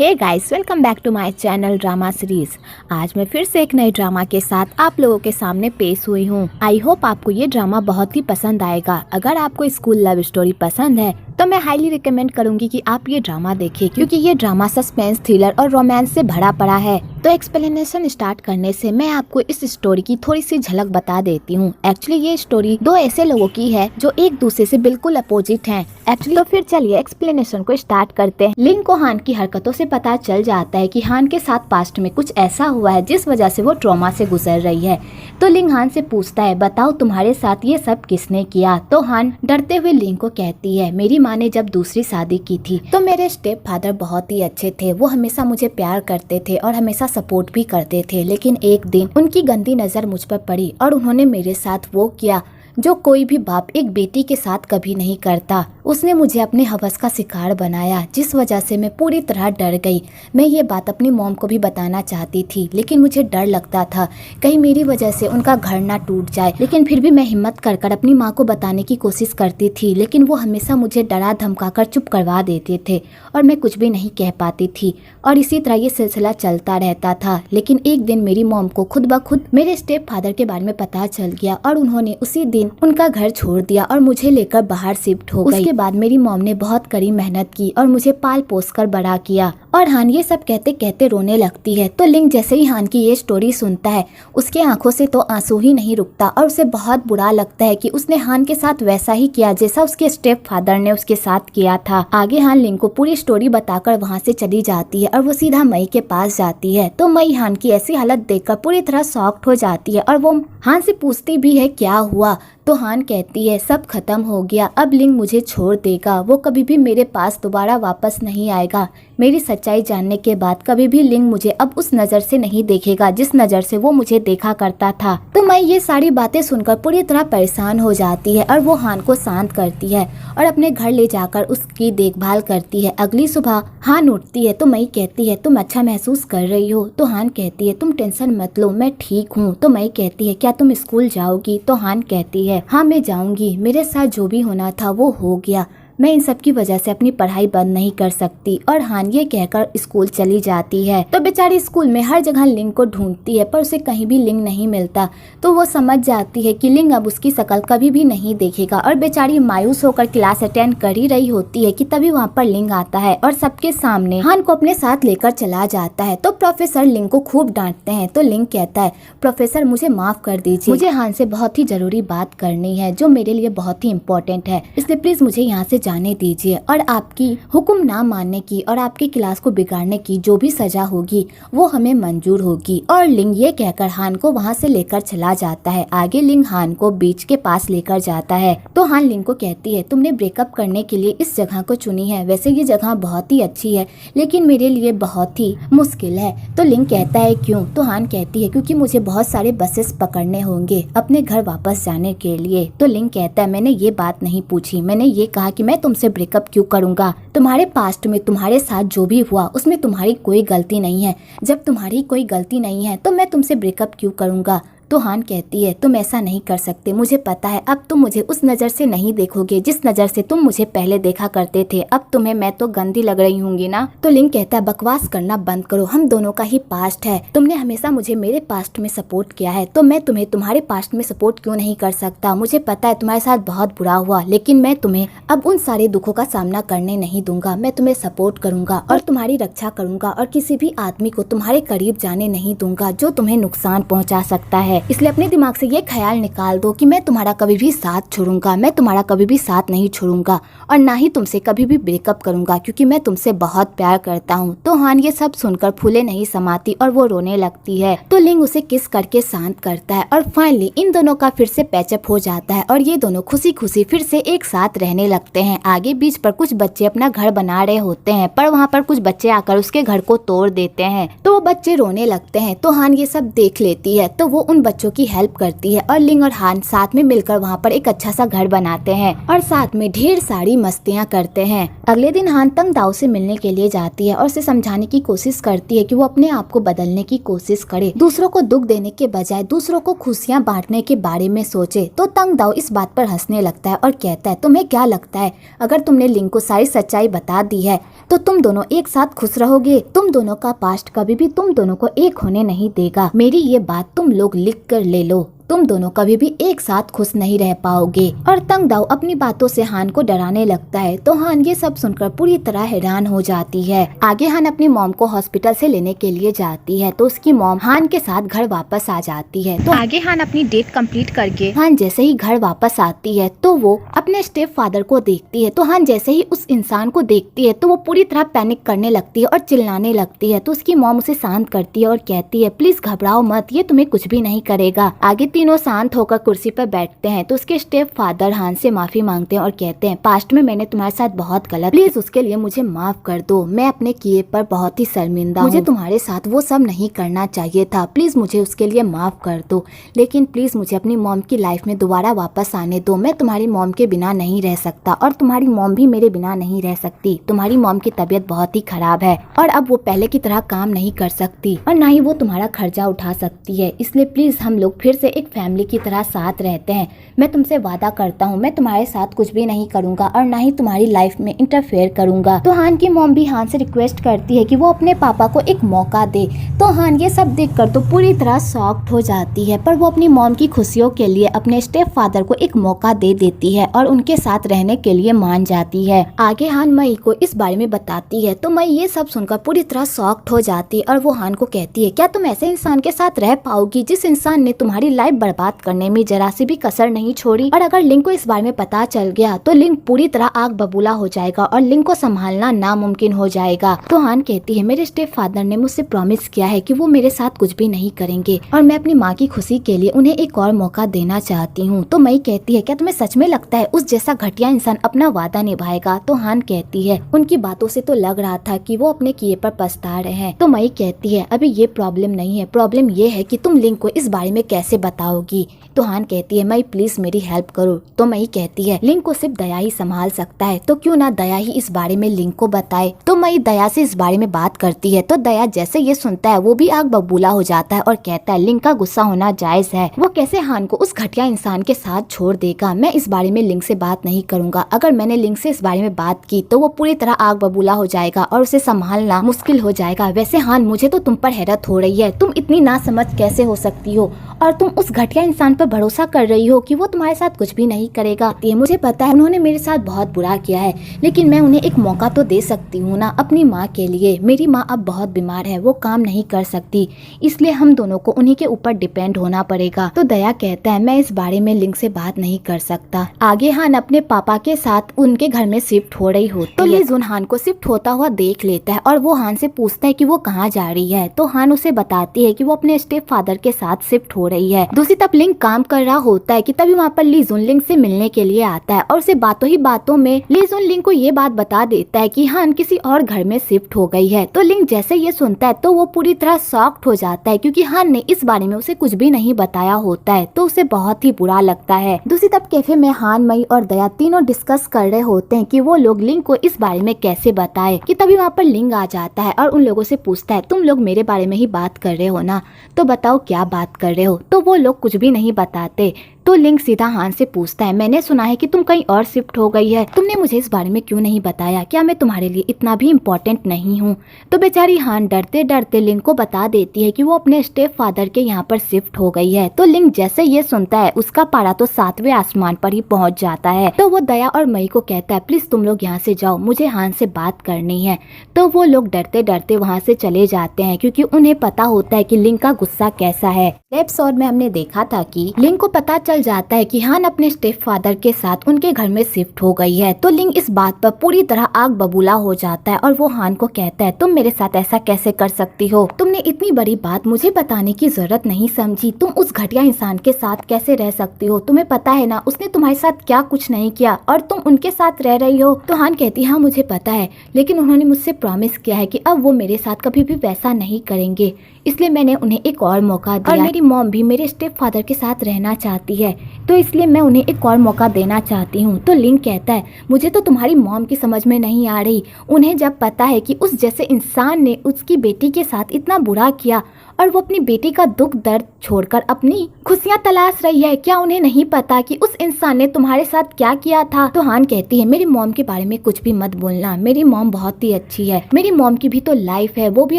Hey guys, welcome back to my channel drama series. आज मैं फिर से एक नए ड्रामा के साथ आप लोगों के सामने पेश हुई हूँ। आई होप आपको ये ड्रामा बहुत ही पसंद आएगा। अगर आपको स्कूल लव स्टोरी पसंद है तो मैं हाईली रिकमेंड करूंगी कि आप ये ड्रामा देखिए, क्योंकि ये ड्रामा सस्पेंस, थ्रिलर और रोमांस से भरा पड़ा है। तो एक्सप्लेनेशन स्टार्ट करने से मैं आपको इस स्टोरी की थोड़ी सी झलक बता देती हूँ। एक्चुअली ये स्टोरी दो ऐसे लोगों की है जो एक दूसरे से बिल्कुल अपोजिट हैं। एक्चुअली तो फिर चलिए एक्सप्लेनेशन को स्टार्ट करते हैं। लिंग को हान की हरकतों से पता चल जाता है कि हान के साथ पास्ट में कुछ ऐसा हुआ है जिस वजह से वो ट्रॉमा से गुजर रही है। तो लिंग हान से पूछता है, बताओ तुम्हारे साथ ये सब किसने किया। तो हान डरते हुए लिंग को कहती है, मेरी माँ ने जब दूसरी शादी की थी तो मेरे स्टेप फादर बहुत ही अच्छे थे। वो हमेशा मुझे प्यार करते थे और हमेशा सपोर्ट भी करते थे, लेकिन एक दिन उनकी गंदी नजर मुझ पर पड़ी और उन्होंने मेरे साथ वो किया जो कोई भी बाप एक बेटी के साथ कभी नहीं करता। उसने मुझे अपने हवस का शिकार बनाया, जिस वजह से मैं पूरी तरह डर गई। मैं ये बात अपनी मॉम को भी बताना चाहती थी, लेकिन मुझे डर लगता था कहीं मेरी वजह से उनका घर ना टूट जाए। लेकिन फिर भी मैं हिम्मत कर कर अपनी माँ को बताने की कोशिश करती थी, लेकिन वो हमेशा मुझे डरा धमका कर चुप करवा देते थे और मैं कुछ भी नहीं कह पाती थी। और इसी तरह ये सिलसिला चलता रहता था। लेकिन एक दिन मेरी मॉम को खुद ब खुद मेरे स्टेप फादर के बारे में पता चल गया और उन्होंने उसी दिन उनका घर छोड़ दिया और मुझे लेकर बाहर शिफ्ट हो गई। उसके बाद मेरी मॉम ने बहुत कड़ी मेहनत की और मुझे पाल पोस कर बड़ा किया। और हान ये सब कहते कहते रोने लगती है। तो लिंग जैसे ही हान की ये स्टोरी सुनता है, उसके आंखों से तो आंसू ही नहीं रुकता और उसे बहुत बुरा लगता है कि उसने हान के साथ वैसा ही किया जैसा उसके स्टेप फादर ने उसके साथ किया था। आगे हान लिंग को पूरी स्टोरी बताकर वहाँ से चली जाती है और वो सीधा मई के पास जाती है। तो मई हान की ऐसी हालत देखकर पूरी तरह शॉक्ड हो जाती है और वो हान से पूछती भी है क्या हुआ। तो हान कहती है, सब खत्म हो गया, अब लिंग मुझे छोड़ देगा, वो कभी भी मेरे पास दोबारा वापस नहीं आएगा। मेरी सच्चाई जानने के बाद कभी भी लिंग मुझे अब उस नजर से नहीं देखेगा जिस नजर से वो मुझे देखा करता था। तो मैं ये सारी बातें सुनकर पूरी तरह परेशान हो जाती है और वो हान को शांत करती है और अपने घर ले जाकर उसकी देखभाल करती है। अगली सुबह हान उठती है तो मई कहती है, तुम अच्छा महसूस कर रही हो। तो हान कहती है, तुम टेंशन मत लो, मैं ठीक हूँ। तो मई कहती है, क्या तुम स्कूल जाओगी। तो हान कहती है, हाँ मैं जाऊंगी, मेरे साथ जो भी होना था वो हो गया, मैं इन सब की वजह से अपनी पढ़ाई बंद नहीं कर सकती। और हान ये कहकर स्कूल चली जाती है। तो बेचारी स्कूल में हर जगह लिंग को ढूंढती है पर उसे कहीं भी लिंग नहीं मिलता। तो वो समझ जाती है कि लिंग अब उसकी शक्ल कभी भी नहीं देखेगा और बेचारी मायूस होकर क्लास अटेंड कर ही रही होती है कि तभी वहाँ पर लिंग आता है और सबके सामने हान को अपने साथ लेकर चला जाता है। तो प्रोफेसर लिंग को खूब डांटते हैं। तो लिंग कहता है, प्रोफेसर मुझे माफ कर दीजिए, मुझे हान से बहुत ही जरूरी बात करनी है जो मेरे लिए बहुत ही इम्पोर्टेंट है, इसलिए प्लीज मुझे यहाँ से जाने दीजिए और आपकी हुक्म ना मानने की और आपकी क्लास को बिगाड़ने की जो भी सजा होगी वो हमें मंजूर होगी। और लिंग ये कहकर हान को वहाँ से लेकर चला जाता है। आगे लिंग हान को बीच के पास लेकर जाता है। तो हान लिंग को कहती है, तुमने ब्रेकअप करने के लिए इस जगह को चुनी है, वैसे ये जगह बहुत ही अच्छी है लेकिन मेरे लिए बहुत ही मुश्किल है। तो लिंग कहता है, क्यों। तो हान कहती है, क्योंकि मुझे बहुत सारे बसेस पकड़ने होंगे अपने घर वापस जाने के लिए। तो लिंग कहता है, मैंने ये बात नहीं पूछी, मैंने ये कहा कि मैं तुमसे ब्रेकअप क्यों करूंगा। तुम्हारे पास्ट में तुम्हारे साथ जो भी हुआ उसमें तुम्हारी कोई गलती नहीं है। जब तुम्हारी कोई गलती नहीं है तो मैं तुमसे ब्रेकअप क्यों करूंगा। तो हान कहती है, तुम ऐसा नहीं कर सकते, मुझे पता है अब तुम मुझे उस नज़र से नहीं देखोगे जिस नज़र से तुम मुझे पहले देखा करते थे। अब तुम्हें मैं तो गंदी लग रही होंगी ना। तो लिंग कहता है, बकवास करना बंद करो, हम दोनों का ही पास्ट है, तुमने हमेशा मुझे मेरे पास्ट में सपोर्ट किया है तो मैं तुम्हें तुम्हारे पास्ट में सपोर्ट क्यों नहीं कर सकता। मुझे पता है तुम्हारे साथ बहुत बुरा हुआ, लेकिन मैं तुम्हें अब उन सारे दुखों का सामना करने नहीं दूंगा। मैं तुम्हें सपोर्ट करूंगा और तुम्हारी रक्षा करूंगा और किसी भी आदमी को तुम्हारे करीब जाने नहीं दूंगा जो तुम्हें नुकसान पहुँचा सकता है। इसलिए अपने दिमाग से ये ख्याल निकाल दो कि मैं तुम्हारा कभी भी साथ छोड़ूंगा, मैं तुम्हारा कभी भी साथ नहीं छोड़ूंगा और ना ही तुमसे कभी भी ब्रेकअप करूंगा, क्योंकि मैं तुमसे बहुत प्यार करता हूँ। तो हान ये सब सुनकर फूले नहीं समाती और वो रोने लगती है। तो लिंग उसे किस करके शांत करता है और फाइनली इन दोनों का फिर से पैचअप हो जाता है और ये दोनों खुशी खुशी फिर से एक साथ रहने लगते हैं। आगे बीच पर कुछ बच्चे अपना घर बना रहे होते हैं पर वहाँ पर कुछ बच्चे आकर उसके घर को तोड़ देते हैं। तो वो बच्चे रोने लगते हैं। तो हान ये सब देख लेती है तो वो उन बच्चों की हेल्प करती है और लिंग और हान साथ में मिलकर वहाँ पर एक अच्छा सा घर बनाते हैं और साथ में ढेर सारी मस्तियाँ करते हैं। अगले दिन हान तंग दाओ से मिलने के लिए जाती है और उसे समझाने की कोशिश करती है कि वो अपने आप को बदलने की कोशिश करे, दूसरों को दुख देने के बजाय दूसरों को खुशियाँ बांटने के बारे में सोचे। तो तंग दाओ इस बात पर हंसने लगता है और कहता है, तुम्हें क्या लगता है अगर तुमने लिंग को सारी सच्चाई बता दी है तो तुम दोनों एक साथ खुश रहोगे? तुम दोनों का पास्ट कभी भी तुम दोनों को एक होने नहीं देगा। मेरी ये बात तुम लोग लिख कर ले लो, तुम दोनों कभी भी एक साथ खुश नहीं रह पाओगे। और तंग दाओ अपनी बातों से हान को डराने लगता है। तो हान ये सब सुनकर पूरी तरह हैरान हो जाती है। आगे हान अपनी मॉम को हॉस्पिटल से लेने के लिए जाती है तो उसकी मॉम हान के साथ घर वापस आ जाती है। तो आगे हान अपनी डेट कंप्लीट करके हान जैसे ही घर वापस आती है तो वो अपने स्टेप फादर को देखती है। तो हान जैसे ही उस इंसान को देखती है तो वो पूरी तरह पैनिक करने लगती है और चिल्लाने लगती है। तो उसकी मॉम उसे शांत करती है और कहती है, प्लीज घबराओ मत, ये तुम्हें कुछ भी नहीं करेगा। आगे तीनों शांत होकर कुर्सी पर बैठते हैं तो उसके स्टेप फादर हान से माफी मांगते हैं और कहते हैं, पास्ट में मैंने तुम्हारे साथ बहुत गलत, प्लीज उसके लिए मुझे माफ कर दो। मैं अपने किए पर बहुत ही शर्मिंदा हूँ। मुझे तुम्हारे साथ वो सब नहीं करना चाहिए था, प्लीज मुझे उसके लिए माफ कर दो। लेकिन प्लीज मुझे अपनी मॉम की लाइफ में दोबारा वापस आने दो। मैं तुम्हारी मॉम के बिना नहीं रह सकता और तुम्हारी मॉम भी मेरे बिना नहीं रह सकती। तुम्हारी मॉम की तबीयत बहुत ही खराब है और अब वो पहले की तरह काम नहीं कर सकती और ना ही वो तुम्हारा खर्चा उठा सकती है। इसलिए प्लीज हम लोग फिर से एक फैमिली की तरह साथ रहते हैं। मैं तुमसे वादा करता हूँ मैं तुम्हारे साथ कुछ भी नहीं करूँगा और ना ही तुम्हारी लाइफ में इंटरफेयर करूँगा। तो हान की मॉम भी हान से रिक्वेस्ट करती है कि वो अपने पापा को एक मौका दे। तो हान ये सब देखकर तो पूरी तरह शॉक्ड हो जाती है, पर वो अपनी मॉम की खुशियों के लिए अपने स्टेप फादर को एक मौका दे देती है और उनके साथ रहने के लिए मान जाती है। आगे हान मई को इस बारे में बताती है तो मई ये सब सुनकर पूरी तरह शॉक्ड हो जाती है और वो हान को कहती है, क्या तुम ऐसे इंसान के साथ रह पाओगी जिस इंसान ने तुम्हारी लाइफ बर्बाद करने में जरा सी भी कसर नहीं छोड़ी? और अगर लिंग को इस बारे में पता चल गया तो लिंग पूरी तरह आग बबूला हो जाएगा और लिंग को संभालना नामुमकिन हो जाएगा। तो हान कहती है, मेरे स्टेप फादर ने मुझसे प्रॉमिस किया है कि वो मेरे साथ कुछ भी नहीं करेंगे और मैं अपनी माँ की खुशी के लिए उन्हें एक और मौका देना चाहती हूँ। तो मई कहती है, क्या तुम्हें सच में लगता है उस जैसा घटिया इंसान अपना वादा निभाएगा? तो हान कहती है, उनकी बातों से तो लग रहा था कि वो अपने किए पर पछता रहे हैं। तो मई कहती है, अभी ये प्रॉब्लम नहीं है, प्रॉब्लम ये है कि तुम लिंग को इस बारे में कैसे बताओगी? तो हान कहती है, मई प्लीज मेरी हेल्प करो। तो मई कहती है, लिंग को सिर्फ दया ही संभाल सकता है, तो क्यों ना दया ही इस बारे में लिंग को बताए। तो मई दया से इस बारे में बात करती है तो दया जैसे ये सुनता है वो भी आग बबूला हो जाता है और कहता है, लिंग का गुस्सा होना जायज है, वो कैसे हान को उस घटिया इंसान के साथ छोड़ देगा? मैं इस बारे में लिंग से बात नहीं करूंगा। अगर मैंने लिंग से इस बारे में बात की तो वो पूरी तरह आग बबूला हो जाएगा और उसे संभालना मुश्किल हो जाएगा। वैसे हान, मुझे तो तुम पर हैरत हो रही है, तुम इतनी नासमझ कैसे हो सकती हो और तुम उस घटिया इंसान पर भरोसा कर रही हो कि वो तुम्हारे साथ कुछ भी नहीं करेगा। ये मुझे पता है उन्होंने मेरे साथ बहुत बुरा किया है, लेकिन मैं उन्हें एक मौका तो दे सकती हूँ ना अपनी माँ के लिए। मेरी माँ अब बहुत बीमार है, वो काम नहीं कर सकती, इसलिए हम दोनों को उन्हीं के ऊपर डिपेंड होना पड़ेगा। तो दया कहता है, मैं इस बारे में लिंग से बात नहीं कर सकता। आगे हान अपने पापा के साथ उनके घर में शिफ्ट हो रही होती है तो लीजुन हान को शिफ्ट होता हुआ देख लेता है और वो हान से पूछता है कि वो कहाँ जा रही है। तो हान उसे बताती है कि वो अपने स्टेप फादर के साथ शिफ्ट हो रही है। दूसरी तरफ लिंग काम कर रहा होता है कि तभी वहाँ पर लीजुन लिंग से मिलने के लिए आता है और उसे बातों ही बातों में लीजुन लिंग को ये बात बता देता है कि हान किसी और घर में शिफ्ट हो गई है। तो लिंग जैसे ये सुनता है तो वो पूरी तरह शॉक्ड हो जाता है क्योंकि हान ने इस बारे में उसे कुछ भी नहीं बताया होता है, तो उसे बहुत ही बुरा लगता है। दूसरी तरफ कैफे में हान, मई और दया तीनों डिस्कस कर रहे होते हैं कि वो लोग लिंग को इस बारे में कैसे बताए कि तभी वहाँ पर लिंग आ जाता है और उन लोगों से पूछता है, तुम लोग मेरे बारे में ही बात कर रहे हो ना, तो बताओ क्या बात कर रहे हो? तो वो लोग कुछ भी नहीं बताते। तो लिंग सीधा हान से पूछता है, मैंने सुना है कि तुम कहीं और शिफ्ट हो गई है, तुमने मुझे इस बारे में क्यों नहीं बताया? क्या मैं तुम्हारे लिए इतना भी इम्पोर्टेंट नहीं हूँ? तो बेचारी हान डरते डरते लिंग को बता देती है कि वो अपने स्टेप फादर के यहाँ पर शिफ्ट हो गई है। तो लिंग जैसे ये सुनता है उसका पारा तो 7वें आसमान पर ही पहुँच जाता है। तो वो दया और मई को कहता है, प्लीज तुम लोग यहाँ से जाओ, मुझे हान से बात करनी है। तो वो लोग डरते डरते वहाँ से चले जाते हैं क्योंकि उन्हें पता होता है कि लिंग का गुस्सा कैसा है। एपिसोड में हमने देखा था कि लिंग को पता चल चल जाता है कि हान अपने स्टेप फादर के साथ उनके घर में शिफ्ट हो गई है। तो लिंग इस बात पर पूरी तरह आग बबूला हो जाता है और वो हान को कहता है, तुम मेरे साथ ऐसा कैसे कर सकती हो? तुमने इतनी बड़ी बात मुझे बताने की जरूरत नहीं समझी। तुम उस घटिया इंसान के साथ कैसे रह सकती हो? तुम्हें पता है ना उसने तुम्हारे साथ क्या कुछ नहीं किया और तुम उनके साथ रह रही हो। तो हान कहती है, हाँ मुझे पता है, लेकिन उन्होंने मुझसे प्रॉमिस किया है कि अब वो मेरे साथ कभी भी वैसा नहीं करेंगे, इसलिए मैंने उन्हें एक और मौका दिया। और मेरी मॉम भी मेरे स्टेप फादर के साथ रहना चाहती है, तो इसलिए मैं उन्हें एक और मौका देना चाहती हूँ। तो लिंग कहता है, मुझे तो तुम्हारी मॉम की समझ में नहीं आ रही। उन्हें जब पता है कि उस जैसे इंसान ने उसकी बेटी के साथ इतना बुरा किया और वो अपनी बेटी का दुख दर्द छोड़कर अपनी खुशियाँ तलाश रही है, क्या उन्हें नहीं पता कि उस इंसान ने तुम्हारे साथ क्या किया था? तो हान कहती है, मेरी मॉम के बारे में कुछ भी मत बोलना, मेरी मॉम बहुत ही अच्छी है, मेरी मॉम की भी तो लाइफ है, वो भी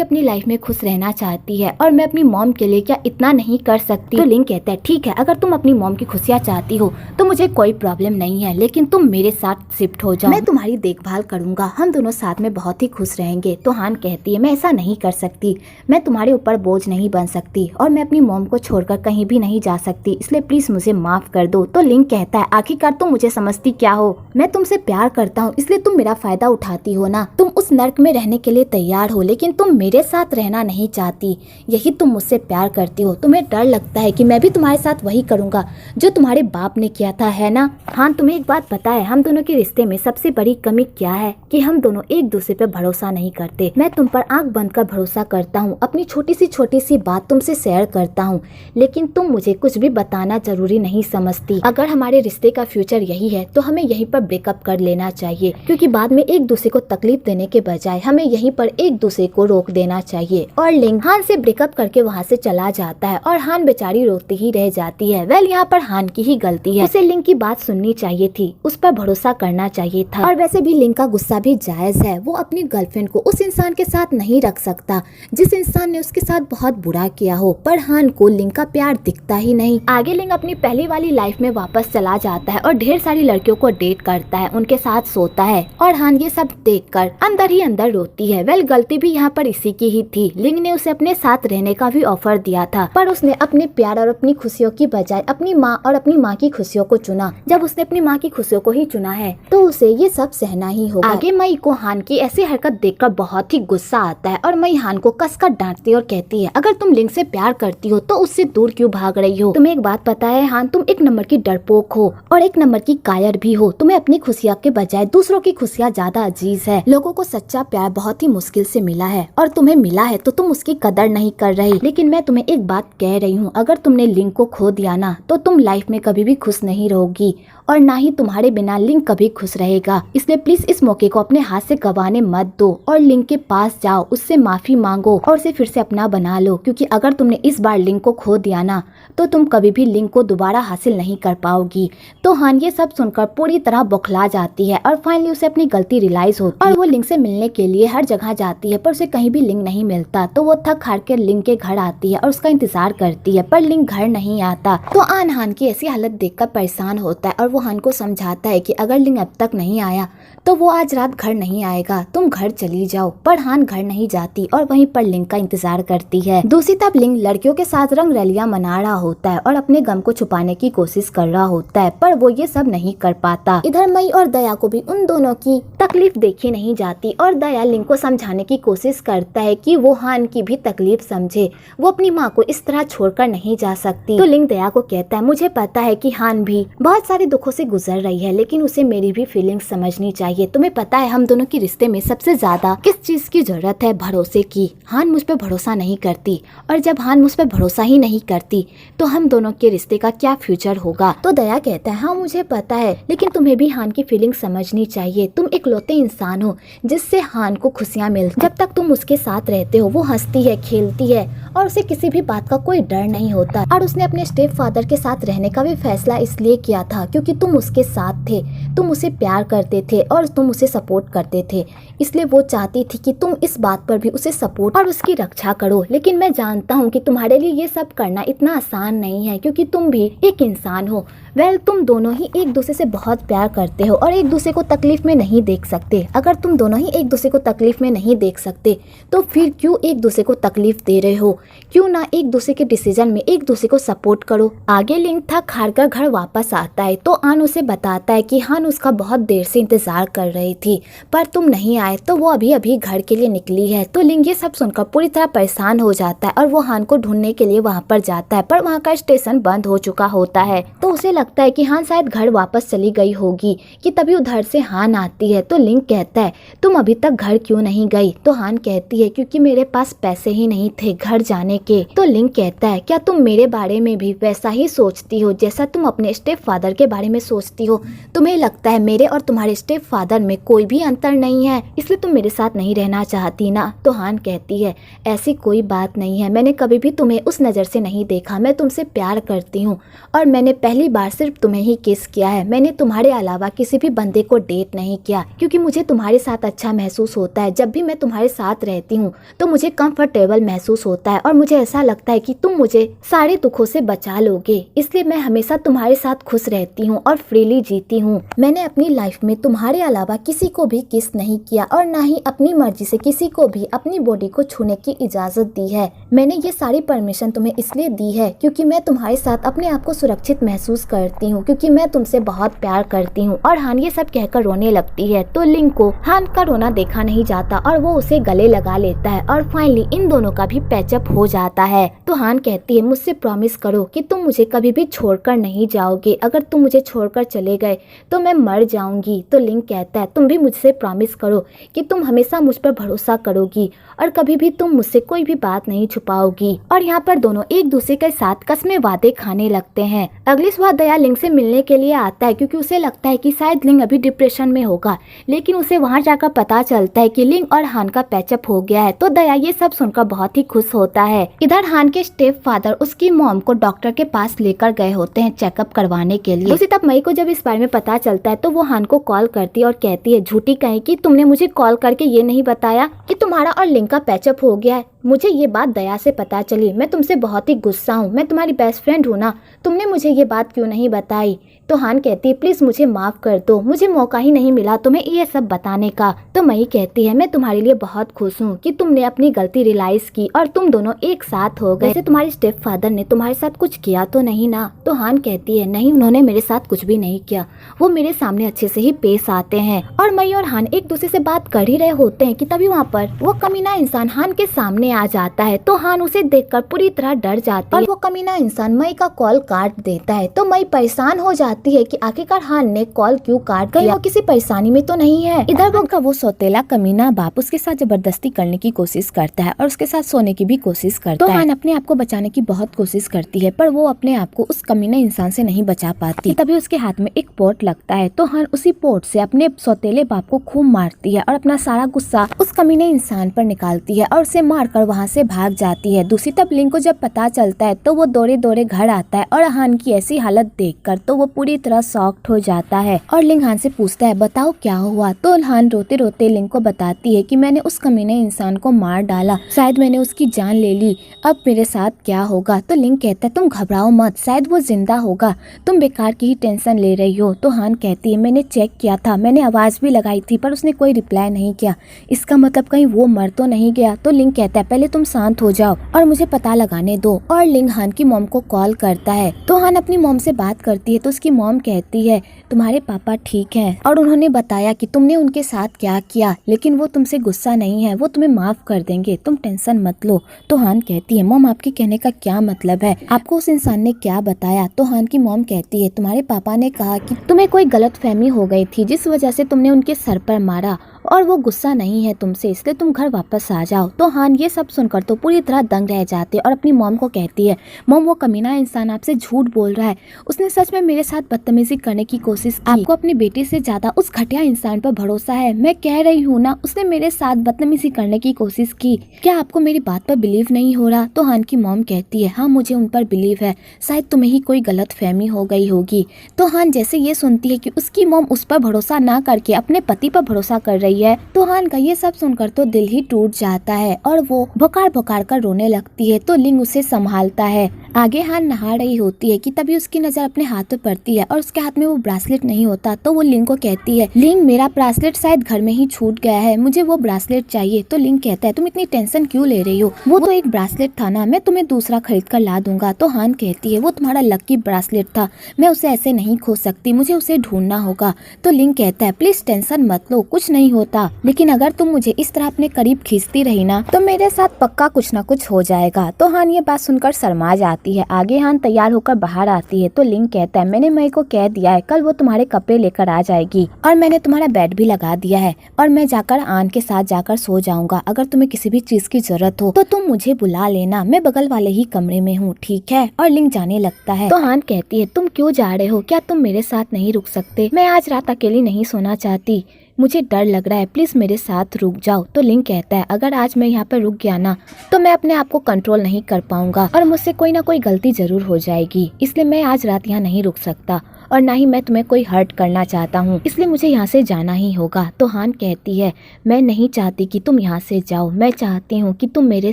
अपनी लाइफ में खुश रहना चाहती है और मैं अपनी मॉम के लिए क्या इतना नहीं कर सकती? तो लिंग कहता है, ठीक है, अगर तुम अपनी मॉम की खुशियाँ चाहती हो तो मुझे कोई प्रॉब्लम नहीं है, लेकिन तुम मेरे साथ शिफ्ट हो जाओ, मैं तुम्हारी देखभाल करूंगा, हम दोनों साथ में बहुत ही खुश रहेंगे। तो हान कहती है, मैं ऐसा नहीं कर सकती, मैं तुम्हारे ऊपर बोझ नहीं बन सकती और मैं अपनी मॉम को छोड़कर कहीं भी नहीं जा सकती, इसलिए प्लीज मुझे माफ कर दो। तो लिंग कहता है, आखिरकार तुम मुझे समझती क्या हो? मैं तुमसे प्यार करता हूँ, इसलिए तुम मेरा फायदा उठाती हो ना। तुम उस नर्क में रहने के लिए तैयार हो, लेकिन तुम मेरे साथ रहना नहीं चाहती, यही तुम मुझसे प्यार करती हो। तुम्हें डर लगता है कि मैं भी तुम्हारे साथ वही करूंगा जो तुम्हारे बाप ने किया था, है ना? हाँ, तुम्हें एक बात पता है, हम दोनों के रिश्ते में सबसे बड़ी कमी क्या है कि हम दोनों एक दूसरे पे भरोसा नहीं करते। मैं तुम पर आंख बंद कर भरोसा करता हूँ, अपनी छोटी सी बात तुमसे शेयर करता हूँ, लेकिन तुम मुझे कुछ भी बताना जरूरी नहीं समझती। अगर हमारे रिश्ते का फ्यूचर यही है तो हमें यहीं पर ब्रेकअप कर लेना चाहिए, क्योंकि बाद में एक दूसरे को तकलीफ देने के बजाय हमें यहीं पर एक दूसरे को रोक देना चाहिए। और लिंग हान से ब्रेकअप करके वहाँ से चला जाता है और हान बेचारी रोती ही रह जाती है। वेल, यहाँ पर हान की ही गलती है, उसे लिंग की बात सुननी चाहिए थी, उस पर भरोसा करना चाहिए था। और वैसे भी लिंग का गुस्सा भी जायज है, वो अपनी गर्लफ्रेंड को उस इंसान के साथ नहीं रख सकता जिस इंसान ने उसके साथ बहुत बुरा किया हो, पर हान को लिंग का प्यार दिखता ही नहीं। आगे लिंग अपनी पहली वाली लाइफ में वापस चला जाता है और ढेर सारी लड़कियों को डेट करता है, उनके साथ सोता है और हान ये सब देखकर अंदर ही अंदर रोती है। वेल, गलती भी यहाँ पर इसी की ही थी। लिंग ने उसे अपने साथ रहने का भी ऑफर दिया था, पर उसने अपने प्यार और अपनी खुशियों की बजाय अपनी माँ और अपनी माँ की खुशियों को चुना। जब उसने अपनी माँ की खुशियों को ही चुना है तो उसे ये सब सहना ही होगा। आगे मई को हान की ऐसी हरकत देखकर बहुत ही गुस्सा आता है और मई हान को कसकर डांटती और कहती है, अगर तुम लिंग से प्यार करती हो तो उससे दूर क्यों भाग रही हो? तुम्हें एक बात पता है हान, तुम एक नंबर की डरपोक हो और एक नंबर की कायर भी हो। तुम्हें अपनी खुशियाँ के बजाय दूसरों की खुशियाँ ज्यादा अजीज है। लोगों को सच्चा प्यार बहुत ही मुश्किल से मिला है और तुम्हें मिला है तो तुम उसकी कदर नहीं कर रही। लेकिन मैं तुम्हें एक बात कह रही हूँ, अगर तुमने लिंग को खो दिया ना तो तुम लाइफ में कभी भी खुश नहीं रहोगी और ना ही तुम्हारे बिना लिंग कभी खुश रहेगा। इसलिए प्लीज इस मौके को अपने हाथ से गंवाने मत दो और लिंग के पास जाओ, उससे माफी मांगो और उसे फिर से अपना बना लो, क्योंकि अगर तुमने इस बार लिंग को खो दिया ना तो तुम कभी भी लिंग को दोबारा हासिल नहीं कर पाओगी। तो हान ये सब सुनकर पूरी तरह बौखला जाती है और फाइनली उसे अपनी गलती रियलाइज होती है और वो लिंग से मिलने के लिए हर जगह जाती है, पर उसे कहीं भी लिंग नहीं मिलता। तो वो थक हार कर लिंग के घर आती है और उसका इंतजार करती है, पर लिंग घर नहीं आता। तो आन हान की ऐसी हालत देखकर परेशान होता है और वो हान को समझाता है कि अगर लिंग अब तक नहीं आया तो वो आज रात घर नहीं आएगा, तुम घर चली जाओ। पर हान घर नहीं जाती और वहीं पर लिंग का इंतजार करती है। दूसरी तरफ लिंग लड़कियों के साथ रंग रलियां मना रहा होता है और अपने गम को छुपाने की कोशिश कर रहा होता है, पर वो ये सब नहीं कर पाता। इधर मई और दया को भी उन दोनों की तकलीफ देखी नहीं जाती और दया लिंग को समझाने की कोशिश करता है कि वो हान की भी तकलीफ समझे, वो अपनी माँ को इस तरह छोड़कर नहीं जा सकती। तो लिंग दया को कहता है, मुझे पता है कि हान भी बहुत सारे दुखों से गुजर रही है, लेकिन उसे मेरी भी फीलिंग्स समझनी चाहिए। तुम्हें पता है हम दोनों के रिश्ते में सबसे ज्यादा किस चीज की जरूरत है? भरोसे की। हान मुझ पे भरोसा नहीं करती और जब हान मुझ पे भरोसा ही नहीं करती तो हम दोनों के रिश्ते का क्या फ्यूचर होगा? तो दया कहता है, हाँ मुझे पता है, लेकिन तुम्हें भी हान की फीलिंग समझनी चाहिए। तुम इकलौते इंसान हो जिससे हान को खुशियाँ मिलती। जब तक तुम उसके साथ रहते हो वो हंसती है, खेलती है और उसे किसी भी बात का कोई डर नहीं होता। और उसने अपने स्टेप फादर के साथ रहने का भी फैसला इसलिए किया था क्योंकि तुम उसके साथ थे, तुम उसे प्यार करते थे और तुम उसे सपोर्ट करते थे, इसलिए वो चाहती थी कि तुम इस बात पर भी उसे सपोर्ट और उसकी रक्षा करो। लेकिन मैं जानता हूँ कि तुम्हारे लिए ये सब करना इतना आसान नहीं है, क्योंकि तुम भी एक इंसान हो। वेल तुम दोनों ही एक दूसरे से बहुत प्यार करते हो और एक दूसरे को तकलीफ में नहीं देख सकते। अगर तुम दोनों ही एक दूसरे को तकलीफ में नहीं देख सकते तो फिर क्यों एक दूसरे को तकलीफ दे रहे हो? क्यों ना एक दूसरे के डिसीजन में एक दूसरे को सपोर्ट करो। आगे लिंग थक हार कर घर वापस आता है तो आन उसे बताता है कि हान उसका बहुत देर से इंतजार कर रही थी पर तुम नहीं आए तो वो अभी अभी घर के लिए निकली है। तो लिंग ये सब सुनकर पूरी तरह परेशान हो जाता है और वो हान को ढूंढने के लिए वहाँ पर जाता है पर वहाँ का स्टेशन बंद हो चुका होता है। तो उसे लगता है कि हान शायद घर वापस चली गई होगी कि तभी उधर से हान आती है। तो लिंग कहता है तुम अभी तक घर क्यों नहीं गई? तो हान कहती है क्योंकि मेरे पास पैसे ही नहीं थे घर जाने के। तो लिंग कहता है क्या तुम मेरे बारे में भी वैसा ही सोचती हो जैसा तुम अपने स्टेप फादर के बारे में सोचती हो? तुम्हें लगता है मेरे और तुम्हारे स्टेप फादर में कोई भी अंतर नहीं है इसलिए तुम मेरे साथ नहीं रहना चाहती ना? तो हान कहती है ऐसी कोई बात नहीं है, मैंने कभी भी तुम्हें उस नज़र से नहीं देखा, मैं तुमसे प्यार करती हूँ और मैंने पहली बार सिर्फ तुम्हें ही किस किया है। मैंने तुम्हारे अलावा किसी भी बंदे को डेट नहीं किया क्योंकि मुझे तुम्हारे साथ अच्छा महसूस होता है। जब भी मैं तुम्हारे साथ रहती हूँ तो मुझे कंफर्टेबल महसूस होता है और मुझे ऐसा लगता है कि तुम मुझे सारे दुखों से बचा लोगे, इसलिए मैं हमेशा तुम्हारे साथ खुश रहती हूँ और फ्रीली जीती हूँ। मैंने अपनी लाइफ में तुम्हारे अलावा किसी को भी किस नहीं किया और ना ही अपनी मर्जी से किसी को भी अपनी बॉडी को छूने की इजाजत दी है। मैंने ये सारी परमिशन तुम्हें इसलिए दी है क्योंकि मैं तुम्हारे साथ अपने आप को सुरक्षित महसूस करती हूँ क्योंकि मैं तुमसे बहुत प्यार करती हूँ। और हान ये सब कहकर रोने लगती है तो लिंग को हान का रोना देखा नहीं जाता और वो उसे गले लगा लेता है और फाइनली इन दोनों का भी पैचअप हो जाता है। तो हान कहती है मुझसे प्रॉमिस करो कि तुम मुझे कभी भी छोड़कर नहीं जाओगे, अगर तुम मुझे छोड़कर चले गए तो मैं मर जाऊंगी। तो लिंग कहता है तुम भी मुझसे प्रॉमिस करो कि तुम हमेशा मुझ पर भरोसा करोगी और कभी भी तुम मुझसे कोई भी बात नहीं छुपाओगी। और यहाँ पर दोनों एक दूसरे के साथ कसमें वादे खाने लगते हैं। अगली सुबह दया लिंग से मिलने के लिए आता है क्योंकि उसे लगता है कि शायद लिंग अभी डिप्रेशन में होगा, लेकिन उसे वहाँ जाकर पता चलता है कि लिंग और हान का पैचअप हो गया है। तो दया ये सब सुनकर बहुत ही खुश होता है। इधर हान के स्टेप फादर उसकी मॉम को डॉक्टर के पास लेकर गए होते हैं चेकअप करवाने के लिए। उसी तब मई को जब इस बारे में पता चलता है तो वो हान को कॉल करती है और कहती है झूठी कहीं कि तुमने मुझे कॉल करके ये नहीं बताया कि तुम्हारा और लिंग का पैचअप हो गया है। मुझे ये बात दया से पता चली, मैं तुमसे बहुत ही गुस्सा हूँ, मैं तुम्हारी बेस्ट फ्रेंड हूँ ना, तुमने मुझे ये बात क्यों नहीं बताई? तो हान कहती है प्लीज मुझे माफ कर दो, मुझे मौका ही नहीं मिला तुम्हें ये सब बताने का। तो मई कहती है मैं तुम्हारे लिए बहुत खुश हूँ कि तुमने अपनी गलती रियलाइज की और तुम दोनों एक साथ हो गए। वैसे तुम्हारे स्टेप फादर ने तुम्हारे साथ कुछ किया तो नहीं ना? तो हान कहती है नहीं, उन्होंने मेरे साथ कुछ भी नहीं किया, वो मेरे सामने अच्छे से ही पेश आते हैं। और मई और हान एक दूसरे से बात कर ही रहे होते हैं कि तभी वहाँ पर वो कमीना इंसान हान के सामने आ जाता है। तो हान उसे देखकर पूरी तरह डर जाती है और वो कमीना इंसान मई का कॉल काट देता है। तो मई परेशान हो जाती है कि आखिरकार हान ने कॉल क्यों काट दिया, वो किसी परेशानी में तो नहीं है। इधर वो सौतेला कमीना बाप उसके साथ जबरदस्ती करने की कोशिश करता है और उसके साथ सोने की भी कोशिश करता है। तो हान अपने आप को बचाने की बहुत कोशिश करती है पर वो अपने आप को उस कमीने इंसान से नहीं बचा पाती। तभी उसके हाथ में एक पोट लगता है तो हान उसी पोट से अपने सौतेले बाप को खूब मारती है और अपना सारा गुस्सा उस कमीने इंसान पर निकालती है और उसे मारकर वहाँ से भाग जाती है। दूसरी तरफ लिंग को जब पता चलता है तो वो दौड़े दौड़े घर आता है और हान की ऐसी हालत देखकर तो वो पूरी तरह शॉक्ड हो जाता है और लिंग हान से पूछता है बताओ क्या हुआ। तो हान रोते रोते लिंग को बताती है कि मैंने उस कमीने इंसान को मार डाला, शायद मैंने उसकी जान ले ली, अब मेरे साथ क्या होगा। तो लिंग कहता है तुम घबराओ मत, शायद वो जिंदा होगा, तुम बेकार की ही टेंशन ले रही हो। तो हान कहती है मैंने चेक किया था, मैंने आवाज भी लगाई थी पर उसने कोई रिप्लाई नहीं किया, इसका मतलब कहीं वो मर तो नहीं गया। तो लिंग कहता है पहले तुम शांत हो जाओ और मुझे पता लगाने दो। और लिंग हान की मॉम को कॉल करता है तो हान अपनी मॉम से बात करती है तो उसकी मॉम कहती है तुम्हारे पापा ठीक हैं और उन्होंने बताया कि तुमने उनके साथ क्या किया, लेकिन वो तुमसे गुस्सा नहीं है, वो तुम्हें माफ कर देंगे, तुम टेंशन मत लो। तो हान कहती है मॉम आपके कहने का क्या मतलब है, आपको उस इंसान ने क्या बताया? तो हान की मॉम कहती है तुम्हारे पापा ने कहा कि तुम्हें कोई गलतफहमी हो गई थी जिस वजह से तुमने उनके सर पर मारा और वो गुस्सा नहीं है तुमसे, इसलिए तुम घर वापस आ जाओ। तो हान ये सब सुनकर तो पूरी तरह दंग रह जाती है और अपनी मॉम को कहती है मॉम वो कमीना इंसान आपसे झूठ बोल रहा है, उसने सच में मेरे साथ बदतमीजी करने की कोशिश की, आपको अपनी बेटी से ज्यादा उस घटिया इंसान पर भरोसा है, मैं कह रही हूँ ना उसने मेरे साथ बदतमीजी करने की कोशिश की, क्या आपको मेरी बात पर बिलीव नहीं हो रहा? तो हान की मॉम कहती है हाँ मुझे उन पर बिलीव है, शायद तुम्हें ही कोई गलत फहमी हो गई होगी। तो हान जैसे ये सुनती है कि उसकी मॉम उस पर भरोसा ना करके अपने पति पर भरोसा कर रही है तो हान का ये सब सुनकर तो दिल ही टूट जाता है और वो भुकार भुकार कर रोने लगती है। तो लिंग उसे संभालता है। आगे हान नहा रही होती है कि तभी उसकी नजर अपने हाथ पे पड़ती है और उसके हाथ में वो ब्रासलेट नहीं होता। तो वो लिंग को कहती है, लिंग मेरा ब्रासलेट शायद घर में ही छूट गया है, मुझे वो ब्रासलेट चाहिए। तो लिंग कहता है तुम इतनी टेंशन क्यों ले रही हो, वो तो एक ब्रासलेट था ना, मैं तुम्हें दूसरा खरीद कर ला दूंगा। तो हान कहती है वो तुम्हारा लकी ब्रासलेट था, मैं उसे ऐसे नहीं खो सकती, मुझे उसे ढूंढना होगा। तो लिंग कहता है प्लीज टेंशन मत लो, कुछ नहीं होता, लेकिन अगर तुम मुझे इस तरह अपने करीब खींचती रही ना तो मेरे साथ पक्का कुछ ना कुछ हो जाएगा। तो हान ये बात सुनकर शर्मा जाती है। आगे हान तैयार होकर बाहर आती है। तो लिंग कहता है मैंने मई को कह दिया है कल वो तुम्हारे कपड़े लेकर आ जाएगी और मैंने तुम्हारा बेड भी लगा दिया है और मैं जाकर आन के साथ जाकर सो जाऊंगा। अगर तुम्हें किसी भी चीज की जरूरत हो तो तुम मुझे बुला लेना, मैं बगल वाले ही कमरे में हूँ, ठीक है। और लिंग जाने लगता है। तो हान कहती है तुम क्यों जा रहे हो, क्या तुम मेरे साथ नहीं रुक सकते, मैं आज रात अकेली नहीं सोना चाहती, मुझे डर लग रहा है, प्लीज मेरे साथ रुक जाओ। तो लिंग कहता है अगर आज मैं यहाँ पर रुक गया ना तो मैं अपने आप को कंट्रोल नहीं कर पाऊंगा और मुझसे कोई ना कोई गलती जरूर हो जाएगी, इसलिए मैं आज रात यहाँ नहीं रुक सकता और ना ही मैं तुम्हें कोई हर्ट करना चाहता हूँ, इसलिए मुझे यहाँ से जाना ही होगा। तो हान कहती है मैं नहीं चाहती कि तुम यहाँ से जाओ, मैं चाहती हूँ कि तुम मेरे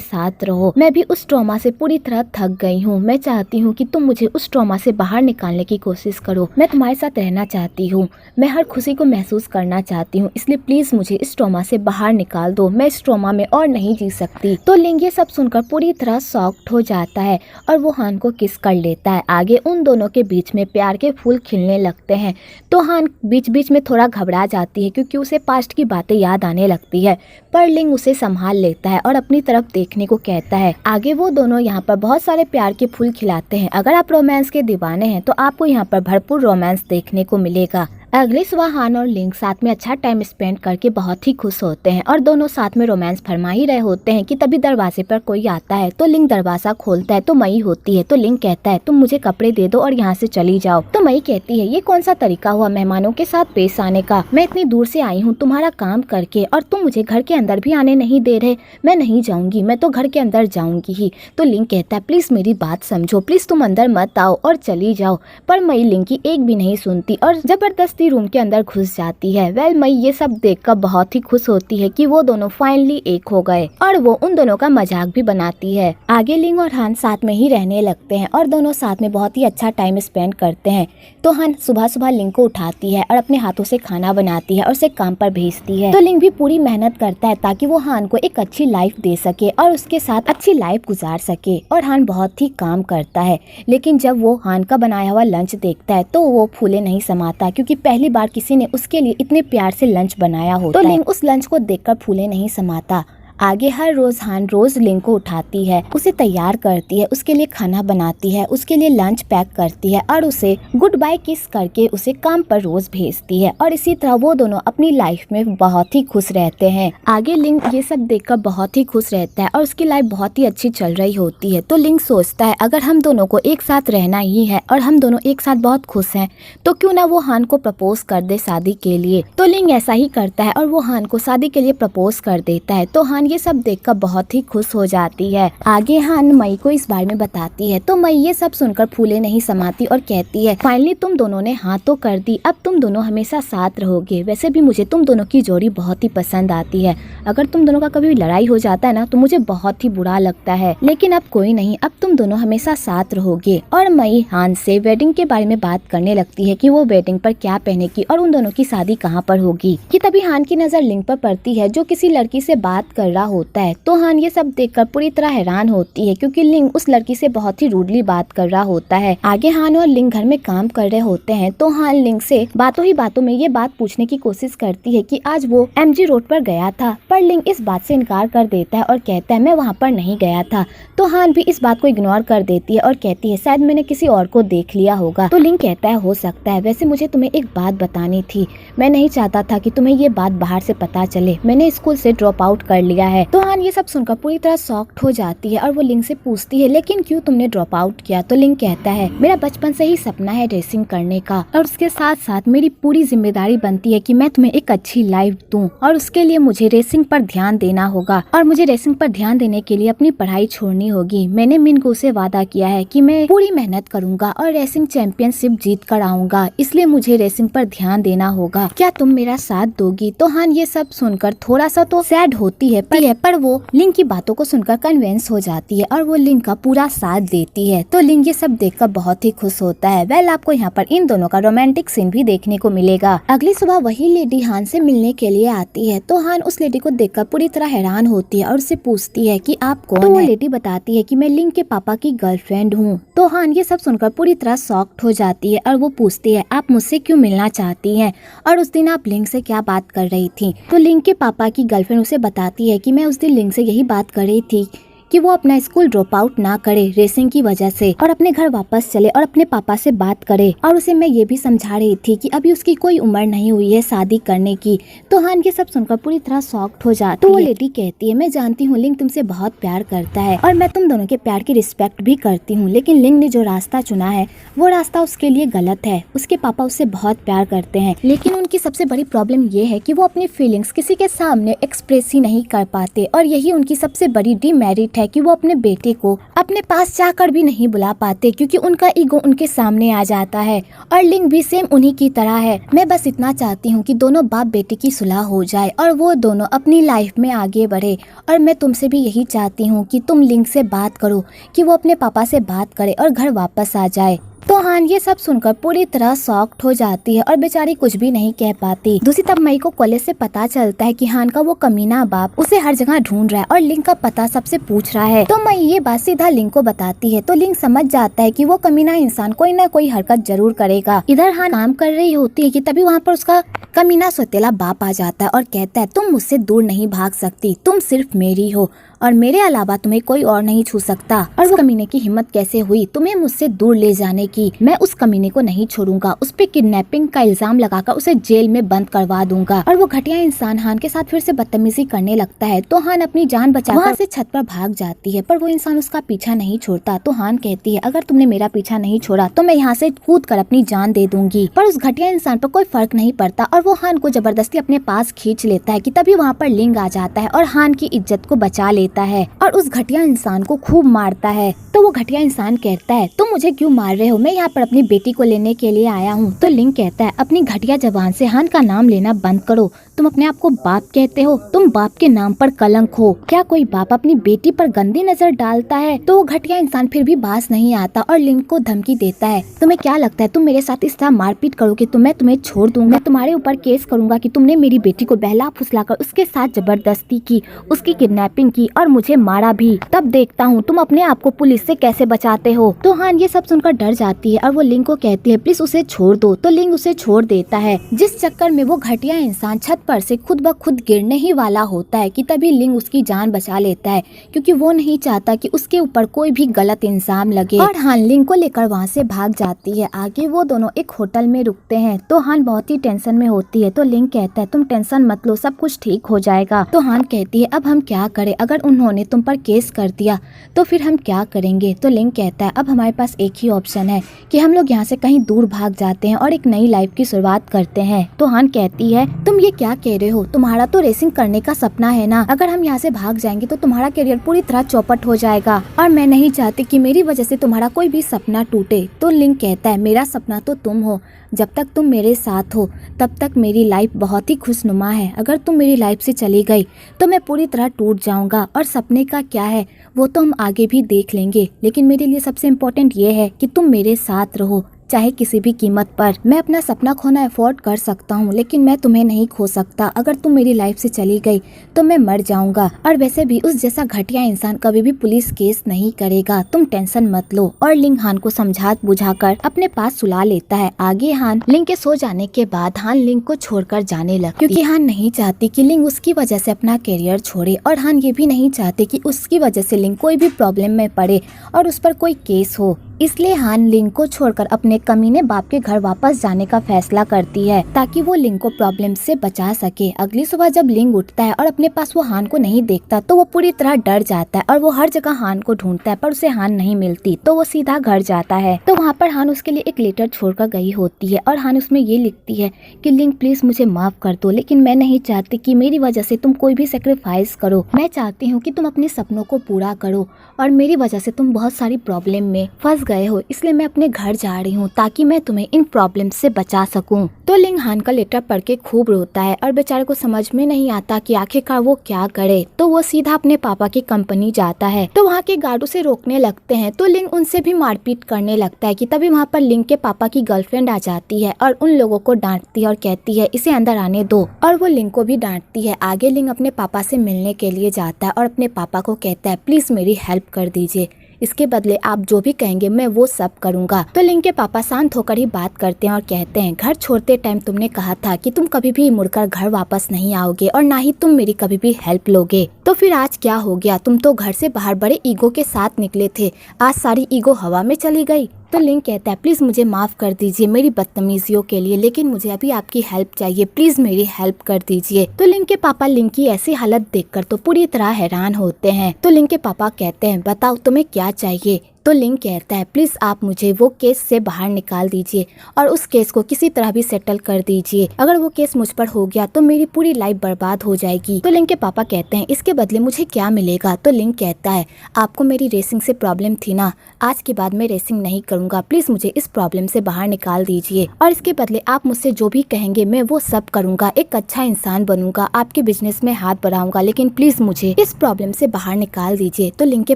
साथ रहो, मैं भी उस ट्रॉमा से पूरी तरह थक गई हूँ, मैं चाहती हूँ कि तुम मुझे उस ट्रॉमा से बाहर निकालने की कोशिश करो, मैं तुम्हारे साथ रहना चाहती हूँ, मैं हर खुशी को महसूस करना चाहती हूँ, इसलिए प्लीज मुझे इस ट्रॉमा से बाहर निकाल दो, मैं इस ट्रॉमा में और नहीं जी सकती। तो लिंग ये सब सुनकर पूरी तरह शॉक्ड हो जाता है और वो हान को किस कर लेता है। आगे उन दोनों के बीच में प्यार के फूल खिलने लगते हैं। तो हान बीच बीच में थोड़ा घबरा जाती है क्योंकि उसे पास्ट की बातें याद आने लगती है, पर लिंग उसे संभाल लेता है और अपनी तरफ देखने को कहता है। आगे वो दोनों यहाँ पर बहुत सारे प्यार के फूल खिलाते हैं। अगर आप रोमांस के दीवाने हैं तो आपको यहाँ पर भरपूर रोमांस देखने को मिलेगा। अगली सुबह हान और लिंग साथ में अच्छा टाइम स्पेंड करके बहुत ही खुश होते हैं और दोनों साथ में रोमांस फरमा ही रहे होते हैं कि तभी दरवाजे पर कोई आता है। तो लिंग दरवाजा खोलता है तो मई होती है। तो लिंग कहता है तुम मुझे कपड़े दे दो और यहाँ से चली जाओ। तो मई कहती है ये कौन सा तरीका हुआ मेहमानों के साथ पेश आने का, मैं इतनी दूर से आई हूँ तुम्हारा काम करके और तुम मुझे घर के अंदर भी आने नहीं दे रहे, मैं नहीं जाऊंगी, मैं तो घर के अंदर जाऊंगी ही। तो लिंग कहता है प्लीज मेरी बात समझो, प्लीज तुम अंदर मत आओ और चली जाओ। पर मई लिंग की एक भी नहीं सुनती और जबरदस्ती रूम के अंदर घुस जाती है। वेल मई ये सब देखकर बहुत ही खुश होती है कि वो दोनों फाइनली एक हो गए और वो उन दोनों का मजाक भी बनाती है। आगे लिंग और हान साथ में ही रहने लगते हैं और दोनों साथ में बहुत ही अच्छा टाइम स्पेंड करते हैं। तो हान सुबह सुबह लिंग को उठाती है और अपने हाथों से खाना बनाती है और उसे काम पर भेजती है। तो लिंग भी पूरी मेहनत करता है ताकि वो हान को एक अच्छी लाइफ दे सके और उसके साथ अच्छी लाइफ गुजार सके। और हान बहुत ही काम करता है, लेकिन जब वो हान का बनाया हुआ लंच देखता है तो वो फूले नहीं समाता क्योंकि पहली बार किसी ने उसके लिए इतने प्यार से लंच बनाया होता है। तो लिंग उस लंच को देखकर फूले नहीं समाता। आगे हर रोज हान रोज लिंग को उठाती है, उसे तैयार करती है, उसके लिए खाना बनाती है, उसके लिए लंच पैक करती है और उसे गुड बाय किस करके उसे काम पर रोज भेजती है। और इसी तरह वो दोनों अपनी लाइफ में बहुत ही खुश रहते हैं। आगे लिंग ये सब देखकर बहुत ही खुश रहता है और उसकी लाइफ बहुत ही अच्छी चल रही होती है। तो लिंग सोचता है अगर हम दोनों को एक साथ रहना ही है और हम दोनों एक साथ बहुत खुश हैं तो क्यों ना वो हान को प्रपोज कर दे शादी के लिए। तो लिंग ऐसा ही करता है और वो हान को शादी के लिए प्रपोज कर देता है। तो हान ये सब देखकर बहुत ही खुश हो जाती है। आगे हान मई को इस बारे में बताती है। तो मई ये सब सुनकर फूले नहीं समाती और कहती है फाइनली तुम दोनों ने हाँ तो कर दी, अब तुम दोनों हमेशा साथ रहोगे। वैसे भी मुझे तुम दोनों की जोड़ी बहुत ही पसंद आती है, अगर तुम दोनों का कभी लड़ाई हो जाता है ना तो मुझे बहुत ही बुरा लगता है, लेकिन अब कोई नहीं, अब तुम दोनों हमेशा साथ रहोगे। और मई हान से वेडिंग के बारे में बात करने लगती है कि वो वेडिंग पर क्या पहनेगी और उन दोनों की शादी कहाँ पर होगी। कि तभी हान की नजर लिंग पर पड़ती है जो किसी लड़की से बात कर रहा होता है। तो हान ये सब देखकर पूरी तरह हैरान होती है क्योंकि लिंग उस लड़की से बहुत ही रूडली बात कर रहा होता है। आगे हान और लिंग घर में काम कर रहे होते हैं। तो हान लिंग से बातों ही बातों में ये बात पूछने की कोशिश करती है कि आज वो MG रोड पर गया था, पर लिंग इस बात से इनकार कर देता है और कहता है मैं वहाँ पर नहीं गया था। तो हान भी इस बात को इग्नोर कर देती है और कहती है शायद मैंने किसी और को देख लिया होगा। तो लिंग कहता है हो सकता है, वैसे मुझे तुम्हें एक बात बतानी थी, मैं नहीं चाहता था कि तुम्हें ये बात बाहर से पता चले, मैंने स्कूल से ड्रॉप आउट कर लिया है। तो हान ये सब सुनकर पूरी तरह शॉक्ड हो जाती है और वो लिंग से पूछती है लेकिन क्यों तुमने ड्रॉप आउट किया। तो लिंग कहता है मेरा बचपन से ही सपना है रेसिंग करने का और उसके साथ साथ मेरी पूरी जिम्मेदारी बनती है कि मैं तुम्हें एक अच्छी लाइफ दूं और उसके लिए मुझे रेसिंग पर ध्यान देना होगा और मुझे रेसिंग पर ध्यान देने के लिए अपनी पढ़ाई छोड़नी होगी। मैंने मिनगू से वादा किया है कि मैं पूरी मेहनत करूंगा और रेसिंग चैंपियनशिप जीत कर आऊंगा, इसलिए मुझे रेसिंग पर ध्यान देना होगा, क्या तुम मेरा साथ दोगी। तो हान ये सब सुनकर थोड़ा सा तो सैड होती है, पर जाती है, पर वो लिंग की बातों को सुनकर कन्विंस हो जाती है और वो लिंग का पूरा साथ देती है। तो लिंग ये सब देखकर बहुत ही खुश होता है। वेल, आपको यहाँ पर इन दोनों का रोमांटिक सीन भी देखने को मिलेगा। अगली सुबह वही लेडी हान से मिलने के लिए आती है। तो हान उस लेडी को देखकर पूरी तरह हैरान होती है और उससे पूछती है कि आप कौन है। वो लेडी बताती है कि मैं लिंग के पापा की गर्लफ्रेंड हूँ। तो हान ये सब सुनकर पूरी तरह शॉक्ड हो जाती है और वो पूछती है आप मुझसे क्यों मिलना चाहती हैं और उस दिन आप लिंग से क्या बात कर रही थी। तो लिंग के पापा की गर्लफ्रेंड उसे बताती है कि मैं उस दिन लिंग से यही बात कर रही थी कि वो अपना स्कूल ड्रॉप आउट ना करे रेसिंग की वजह से और अपने घर वापस चले और अपने पापा से बात करे। और उसे मैं ये भी समझा रही थी कि अभी उसकी कोई उम्र नहीं हुई है शादी करने की। तो हान ये सब सुनकर पूरी तरह शॉक्ड हो जाती है। तो वो लेडी कहती है मैं जानती हूँ लिंग तुमसे बहुत प्यार करता है और मैं तुम दोनों के प्यार की रिस्पेक्ट भी करती हूँ, लेकिन लिंग ने जो रास्ता चुना है वो रास्ता उसके लिए गलत है। उसके पापा उससे बहुत प्यार करते हैं, लेकिन उनकी सबसे बड़ी प्रॉब्लम ये है कि वो अपनी फीलिंग्स किसी के सामने एक्सप्रेस ही नहीं कर पाते और यही उनकी सबसे बड़ी डिमेरिट है कि वो अपने बेटे को अपने पास जाकर भी नहीं बुला पाते क्योंकि उनका ईगो उनके सामने आ जाता है। और लिंग भी सेम उन्हीं की तरह है। मैं बस इतना चाहती हूँ कि दोनों बाप बेटे की सुलह हो जाए और वो दोनों अपनी लाइफ में आगे बढ़े। और मैं तुमसे भी यही चाहती हूँ कि तुम लिंग से बात करो कि वो अपने पापा से बात करे और घर वापस आ जाए। तो हान ये सब सुनकर पूरी तरह शॉक्ड हो जाती है और बेचारी कुछ भी नहीं कह पाती। दूसरी तरफ मई को कॉलेज से पता चलता है कि हान का वो कमीना बाप उसे हर जगह ढूंढ रहा है और लिंग का पता सबसे पूछ रहा है। तो मई ये बात सीधा लिंग को बताती है। तो लिंग समझ जाता है कि वो कमीना इंसान कोई ना कोई हरकत जरूर करेगा। इधर हान काम कर रही होती है कि तभी वहाँ पर उसका कमीना सौतेला बाप आ जाता है और कहता है तुम मुझसे दूर नहीं भाग सकती, तुम सिर्फ मेरी हो और मेरे अलावा तुम्हें कोई और नहीं छू सकता। और वो कमीने की हिम्मत कैसे हुई तुम्हें मुझसे दूर ले जाने की। मैं उस कमीने को नहीं छोड़ूंगा, उस पे किडनैपिंग का इल्जाम लगाकर उसे जेल में बंद करवा दूंगा। और वो घटिया इंसान हान के साथ फिर से बदतमीजी करने लगता है। तो हान अपनी जान बचाकर वहाँ से छत पर भाग जाती है, पर वो इंसान उसका पीछा नहीं छोड़ता। तो हान कहती है अगर तुमने मेरा पीछा नहीं छोड़ा तो मैं यहाँ से कूद कर अपनी जान दे दूंगी। पर उस घटिया इंसान पर कोई फर्क नहीं पड़ता और वो हान को जबरदस्ती अपने पास खींच लेता है कि तभी वहाँ पर लिंग आ जाता है और हान की इज्जत को बचा लेता है और उस घटिया इंसान को खूब मारता है। तो वो घटिया इंसान कहता है तुम मुझे क्यों मार रहे हो, मैं यहाँ पर अपनी बेटी को लेने के लिए आया हूँ। तो लिंग कहता है अपनी घटिया जबान से हान का नाम लेना बंद करो, तुम अपने आप को बाप कहते हो, तुम बाप के नाम पर कलंक हो। क्या कोई बाप अपनी बेटी पर गंदी नजर डालता है। तो वो घटिया इंसान फिर भी बास नहीं आता और लिंग को धमकी देता है तुम्हें क्या लगता है तुम मेरे साथ इस तरह मारपीट करोगे तो मैं तुम्हें छोड़ दूंगा, मैं तुम्हारे ऊपर केस करूंगा कि तुमने मेरी बेटी को बहला फुसलाकर उसके साथ जबरदस्ती की, उसकी किडनैपिंग की और मुझे मारा भी। तब देखता हूँ तुम अपने आप को पुलिस से कैसे बचाते हो। तो हान ये सब सुनकर डर जाती है और वो लिंग को कहती है प्लीज उसे छोड़ दो। तो लिंग उसे छोड़ देता है, जिस चक्कर में वो घटिया इंसान छत पर से खुद ब खुद गिरने ही वाला होता है कि तभी लिंग उसकी जान बचा लेता है क्योंकि वो नहीं चाहता कि उसके ऊपर कोई भी गलत इल्जाम लगे। और हान लिंग को लेकर वहाँ से भाग जाती है। आगे वो दोनों एक होटल में रुकते हैं। तो हान बहुत ही टेंशन में होती है। तो लिंग कहता है तुम टेंशन मत लो, सब कुछ ठीक हो जाएगा। तो हान कहती है अब हम क्या करें, अगर उन्होंने तुम पर केस कर दिया तो फिर हम क्या करेंगे। तो लिंग कहता है अब हमारे पास एक ही ऑप्शन है कि हम लोग यहाँ से कहीं दूर भाग जाते हैं और एक नई लाइफ की शुरुआत करते हैं। तो हान कहती है तुम ये क्या कह रहे हो, तुम्हारा तो रेसिंग करने का सपना है ना, अगर हम यहाँ से भाग जाएंगे तो तुम्हारा करियर पूरी तरह चौपट हो जाएगा और मैं नहीं चाहती कि मेरी वजह से तुम्हारा कोई भी सपना टूटे। तो लिंग कहता है मेरा सपना तो तुम हो, जब तक तुम मेरे साथ हो तब तक मेरी लाइफ बहुत ही खुशनुमा है, अगर तुम मेरी लाइफ से चली गई तो मैं पूरी तरह टूट जाऊंगा और सपने का क्या है वो तो हम आगे भी देख लेंगे, लेकिन मेरे लिए सबसे इम्पोर्टेंट ये है कि तुम मेरे साथ रहो चाहे किसी भी कीमत पर। मैं अपना सपना खोना अफोर्ड कर सकता हूँ लेकिन मैं तुम्हें नहीं खो सकता, अगर तुम मेरी लाइफ से चली गई तो मैं मर जाऊंगा और वैसे भी उस जैसा घटिया इंसान कभी भी पुलिस केस नहीं करेगा, तुम टेंशन मत लो। और लिंग हान को समझा बुझाकर अपने पास सुला लेता है। आगे हान लिंग के सो जाने के बाद हान लिंग को छोड़कर जाने लगती क्योंकि हान नहीं चाहती कि लिंग उसकी वजह से अपना करियर छोड़े और हान ये भी नहीं चाहते कि उसकी वजह से लिंग कोई भी प्रॉब्लम में पड़े और उस पर कोई केस हो। इसलिए हान लिंग को छोड़कर अपने कमीने बाप के घर वापस जाने का फैसला करती है ताकि वो लिंग को प्रॉब्लम से बचा सके। अगली सुबह जब लिंग उठता है और अपने पास वो हान को नहीं देखता तो वो पूरी तरह डर जाता है और वो हर जगह हान को ढूंढता है पर उसे हान नहीं मिलती। तो वो सीधा घर जाता है। तो वहाँ पर हान उसके लिए एक लेटर छोड़कर गई होती है और हान उसमें ये लिखती है कि लिंग प्लीज मुझे माफ कर दो, लेकिन मैं नहीं चाहती कि मेरी वजह से तुम कोई भी सेक्रीफाइस करो। मैं चाहती हूँ कि तुम अपने सपनों को पूरा करो और मेरी वजह से तुम बहुत सारी प्रॉब्लम में फंस गए हो, इसलिए मैं अपने घर जा रही हूँ ताकि मैं तुम्हें इन प्रॉब्लम से बचा सकूं। तो लिंग हान का लेटर पढ़ के खूब रोता है और बेचारे को समझ में नहीं आता कि आखिरकार वो क्या करे। तो वो सीधा अपने पापा की कंपनी जाता है। तो वहाँ के गार्ड उसे रोकने लगते हैं। तो लिंग उनसे भी मारपीट करने लगता है कि तभी वहाँ पर लिंग के पापा की गर्लफ्रेंड आ जाती है और उन लोगों को डांटती है और कहती है इसे अंदर आने दो, और वो लिंग को भी डांटती है। आगे लिंग अपने पापा से मिलने के लिए जाता है और अपने पापा को कहता है प्लीज मेरी हेल्प कर दीजिए, इसके बदले आप जो भी कहेंगे मैं वो सब करूंगा। तो लिंग के पापा शांत होकर ही बात करते हैं और कहते हैं घर छोड़ते टाइम तुमने कहा था कि तुम कभी भी मुड़कर घर वापस नहीं आओगे और ना ही तुम मेरी कभी भी हेल्प लोगे। तो फिर आज क्या हो गया? तुम तो घर से बाहर बड़े ईगो के साथ निकले थे, आज सारी ईगो हवा में चली गई। तो लिंग कहता है प्लीज मुझे माफ कर दीजिए मेरी बदतमीजियों के लिए, लेकिन मुझे अभी आपकी हेल्प चाहिए, प्लीज मेरी हेल्प कर दीजिए। तो लिंग के पापा लिंग की ऐसी हालत देखकर तो पूरी तरह हैरान होते हैं। तो लिंग के पापा कहते हैं बताओ तुम्हें क्या चाहिए? तो लिंग कहता है प्लीज आप मुझे वो केस से बाहर निकाल दीजिए और उस केस को किसी तरह भी सेटल कर दीजिए। अगर वो केस मुझ पर हो गया तो मेरी पूरी लाइफ बर्बाद हो जाएगी। तो लिंग के पापा कहते हैं इसके बदले मुझे क्या मिलेगा? तो लिंग कहता है आपको मेरी रेसिंग से प्रॉब्लम थी ना, आज के बाद मैं रेसिंग नहीं करूंगा, प्लीज मुझे इस प्रॉब्लम से बाहर निकाल दीजिए और इसके बदले आप मुझसे जो भी कहेंगे मैं वो सब करूंगा, एक अच्छा इंसान बनूंगा, आपके बिजनेस में हाथ बढ़ाऊंगा, लेकिन प्लीज मुझे इस प्रॉब्लम से बाहर निकाल दीजिए। तो लिंग के